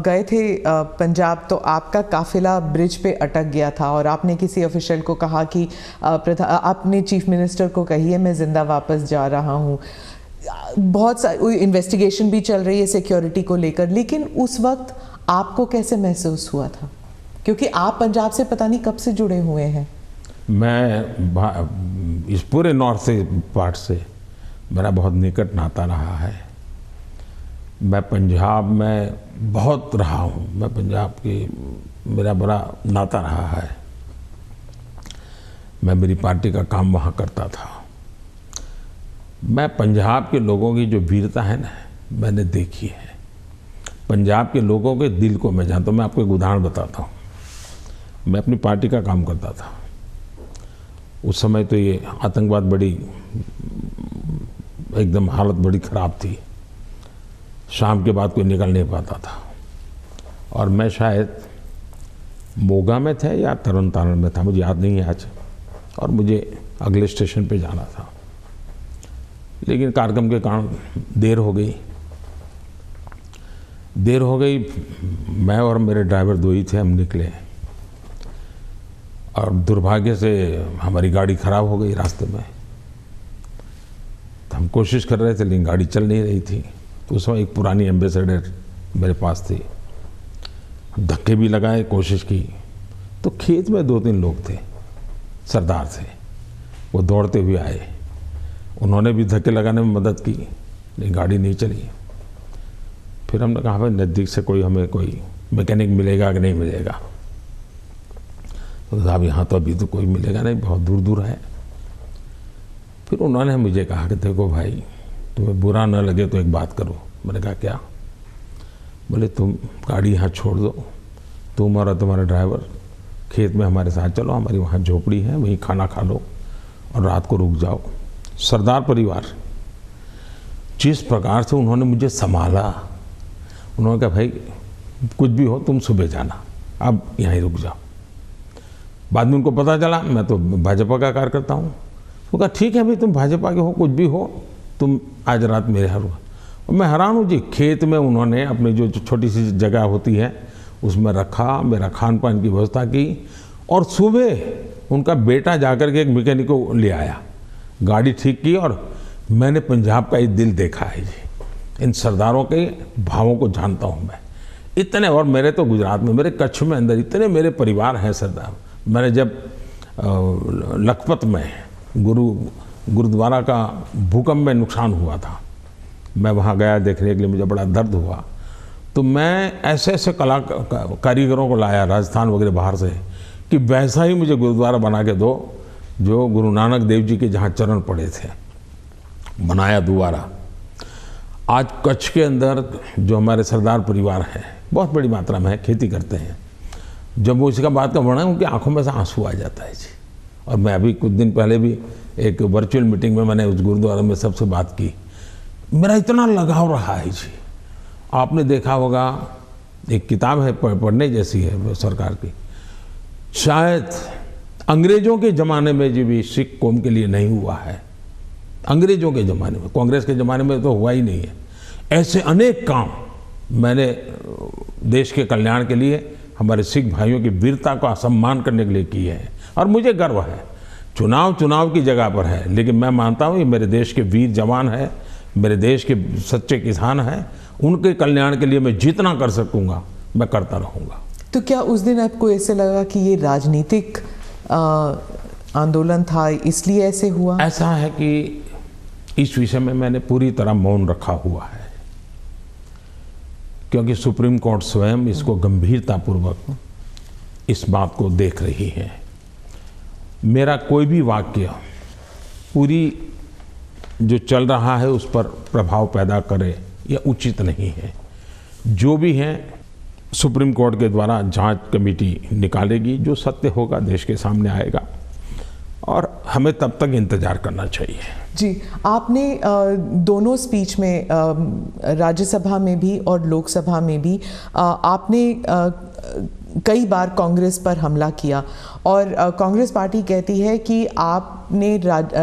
गए थे पंजाब तो आपका काफिला ब्रिज पे अटक गया था और आपने किसी ऑफिशियल को कहा कि आपने चीफ मिनिस्टर को कहिए मैं जिंदा वापस जा रहा हूँ। बहुत सारी इन्वेस्टिगेशन भी चल रही है सिक्योरिटी को लेकर, लेकिन उस वक्त आपको कैसे महसूस हुआ था, क्योंकि आप पंजाब से पता नहीं कब से जुड़े हुए हैं? मैं इस पूरे नॉर्थ से पार्ट से मेरा बहुत निकट नाता रहा है। मैं पंजाब में बहुत रहा हूँ, मैं पंजाब की मेरा बड़ा नाता रहा है। मैं मेरी पार्टी का काम वहाँ करता था। मैं पंजाब के लोगों की जो वीरता है ना, मैंने देखी है। पंजाब के लोगों के दिल को मैं जानता हूँ। मैं आपको एक उदाहरण बताता हूँ। मैं अपनी पार्टी का काम करता था, उस समय तो ये आतंकवाद बड़ी एकदम हालत बड़ी ख़राब थी, शाम के बाद कोई निकल नहीं पाता था और मैं शायद मोगा में था या तरन तारण में था, मुझे याद नहीं है आज, और मुझे अगले स्टेशन पे जाना था, लेकिन कार्यक्रम के कारण देर हो गई। मैं और मेरे ड्राइवर 2 ही थे, हम निकले और दुर्भाग्य से हमारी गाड़ी खराब हो गई रास्ते में। तो हम कोशिश कर रहे थे लेकिन गाड़ी चल नहीं रही थी। तो उस समय एक पुरानी एम्बेसडर मेरे पास थी, धक्के भी लगाए, कोशिश की। तो खेत में 2-3 लोग थे, सरदार थे, वो दौड़ते हुए आए, उन्होंने भी धक्के लगाने में मदद की, लेकिन गाड़ी नहीं चली। फिर हमने कहा भाई नज़दीक से हमें कोई मैकेनिक मिलेगा कि नहीं मिलेगा। तो साहब यहाँ तो अभी तो कोई मिलेगा नहीं, बहुत दूर दूर है। फिर उन्होंने मुझे कहा कि देखो भाई, तुम्हें बुरा न लगे तो एक बात करो। मैंने कहा क्या? बोले तुम गाड़ी यहाँ छोड़ दो, तुम और तुम्हारा ड्राइवर खेत में हमारे साथ चलो, हमारी वहाँ झोपड़ी है, वहीं खाना खा लो और रात को रुक जाओ। सरदार परिवार जिस प्रकार से उन्होंने मुझे संभाला, उन्होंने कहा भाई कुछ भी हो तुम सुबह जाना, अब यहाँ ही रुक जाओ। बाद में उनको पता चला मैं तो भाजपा का कार्यकर्ता हूँ। वो कहा ठीक है भाई, तुम भाजपा के हो, कुछ भी हो, तुम आज रात मेरे यहाँ रुको। और मैं हैरान हूँ जी, खेत में उन्होंने अपनी जो छोटी सी जगह होती है उसमें रखा, मेरा खान पान की व्यवस्था की, और सुबह उनका बेटा जाकर के एक मैकेनिक को ले आया, गाड़ी ठीक की, और मैंने पंजाब का ये दिल देखा है जी। इन सरदारों के भावों को जानता हूँ मैं इतने। और मेरे तो गुजरात में, मेरे कच्छ में अंदर इतने मेरे परिवार हैं सरदार। मैंने जब लखपत में गुरुद्वारा का भूकंप में नुकसान हुआ था, मैं वहाँ गया देखने के लिए, मुझे बड़ा दर्द हुआ। तो मैं ऐसे ऐसे कारीगरों को लाया राजस्थान वगैरह बाहर से कि वैसा ही मुझे गुरुद्वारा बना के दो जो गुरु नानक देव जी के जहाँ चरण पड़े थे, बनाया दोबारा। आज कच्छ के अंदर जो हमारे सरदार परिवार हैं, बहुत बड़ी मात्रा में है, खेती करते हैं। जब वो इसका बात का वर्णन, उनकी आंखों में से आंसू आ जाता है जी। और मैं अभी कुछ दिन पहले भी एक वर्चुअल मीटिंग में मैंने उस गुरुद्वारा में सबसे बात की, मेरा इतना लगाव रहा है जी। आपने देखा होगा, एक किताब है पढ़ने जैसी है सरकार की, शायद अंग्रेजों के ज़माने में जो भी सिख कौम के लिए नहीं हुआ है, अंग्रेजों के ज़माने में, कांग्रेस के ज़माने में तो हुआ ही नहीं है। ऐसे अनेक काम मैंने देश के कल्याण के लिए, हमारे सिख भाइयों की वीरता का सम्मान करने के लिए किए हैं। और मुझे गर्व है, चुनाव की जगह पर है, लेकिन मैं मानता हूँ ये मेरे देश के वीर जवान हैं, मेरे देश के सच्चे किसान हैं, उनके कल्याण के लिए मैं जितना कर सकूँगा मैं करता रहूँगा। तो क्या उस दिन आपको ऐसे लगा कि ये राजनीतिक आंदोलन था इसलिए ऐसे हुआ? ऐसा है कि इस विषय में मैंने पूरी तरह मौन रखा हुआ है, क्योंकि सुप्रीम कोर्ट स्वयं इसको गंभीरतापूर्वक इस बात को देख रही है। मेरा कोई भी वाक्य पूरी जो चल रहा है उस पर प्रभाव पैदा करे यह उचित नहीं है। जो भी है सुप्रीम कोर्ट के द्वारा जांच कमेटी निकालेगी, जो सत्य होगा देश के सामने आएगा, और हमें तब तक इंतजार करना चाहिए। जी, आपने दोनों स्पीच में, राज्यसभा में भी और लोकसभा में भी, आपने कई बार कांग्रेस पर हमला किया, और कांग्रेस पार्टी कहती है कि आपने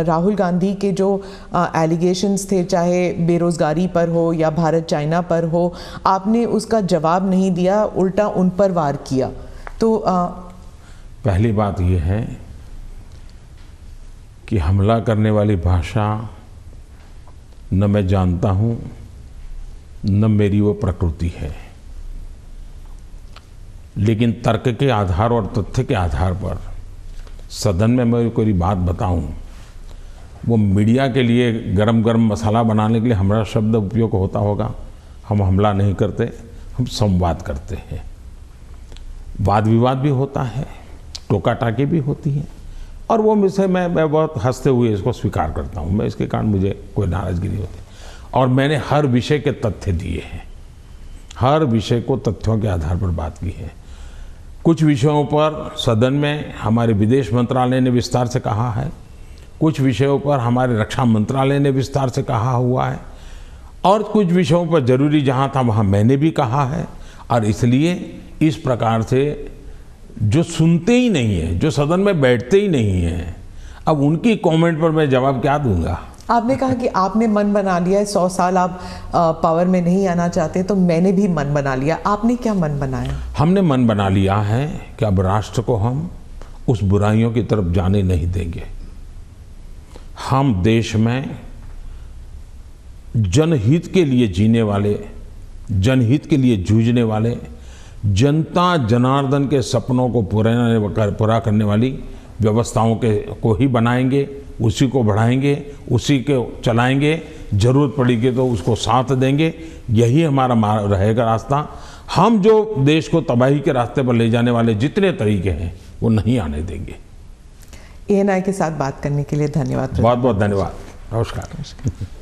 राहुल गांधी के जो एलिगेशंस थे, चाहे बेरोजगारी पर हो या भारत चाइना पर हो, आपने उसका जवाब नहीं दिया, उल्टा उन पर वार किया। तो पहली बात यह है कि हमला करने वाली भाषा न मैं जानता हूँ, न मेरी वो प्रकृति है, लेकिन तर्क के आधार और तथ्य के आधार पर सदन में मैं कोई बात बताऊं, वो मीडिया के लिए गरम गरम मसाला बनाने के लिए हमारा शब्द उपयोग होता होगा। हम हमला नहीं करते, हम संवाद करते हैं। वाद विवाद भी होता है, टोका टाकी भी होती है, और वो मुझसे मैं बहुत हंसते हुए इसको स्वीकार करता हूँ। मैं इसके कारण मुझे कोई नाराज़गी नहीं होती, और मैंने हर विषय के तथ्य दिए हैं, हर विषय को तथ्यों के आधार पर बात की है। कुछ विषयों पर सदन में हमारे विदेश मंत्रालय ने विस्तार से कहा है, कुछ विषयों पर हमारे रक्षा मंत्रालय ने विस्तार से कहा हुआ है, और कुछ विषयों पर जरूरी जहाँ था वहाँ मैंने भी कहा है। और इसलिए इस प्रकार से जो सुनते ही नहीं है, जो सदन में बैठते ही नहीं है, अब उनकी कमेंट पर मैं जवाब क्या दूंगा। आपने कहा कि आपने मन बना लिया है, 100 साल आप पावर में नहीं आना चाहते, तो मैंने भी मन बना लिया। आपने क्या मन बनाया? हमने मन बना लिया है कि अब राष्ट्र को हम उस बुराइयों की तरफ जाने नहीं देंगे। हम देश में जनहित के लिए जीने वाले, जनहित के लिए जूझने वाले, जनता जनार्दन के सपनों को पूरा करने वाली व्यवस्थाओं को ही बनाएंगे, उसी को बढ़ाएंगे, उसी को चलाएंगे, जरूरत पड़ेगी तो उसको साथ देंगे। यही हमारा रहेगा रास्ता। हम जो देश को तबाही के रास्ते पर ले जाने वाले जितने तरीके हैं वो नहीं आने देंगे। ANI के साथ बात करने के लिए धन्यवाद। बहुत बहुत धन्यवाद। नमस्कार।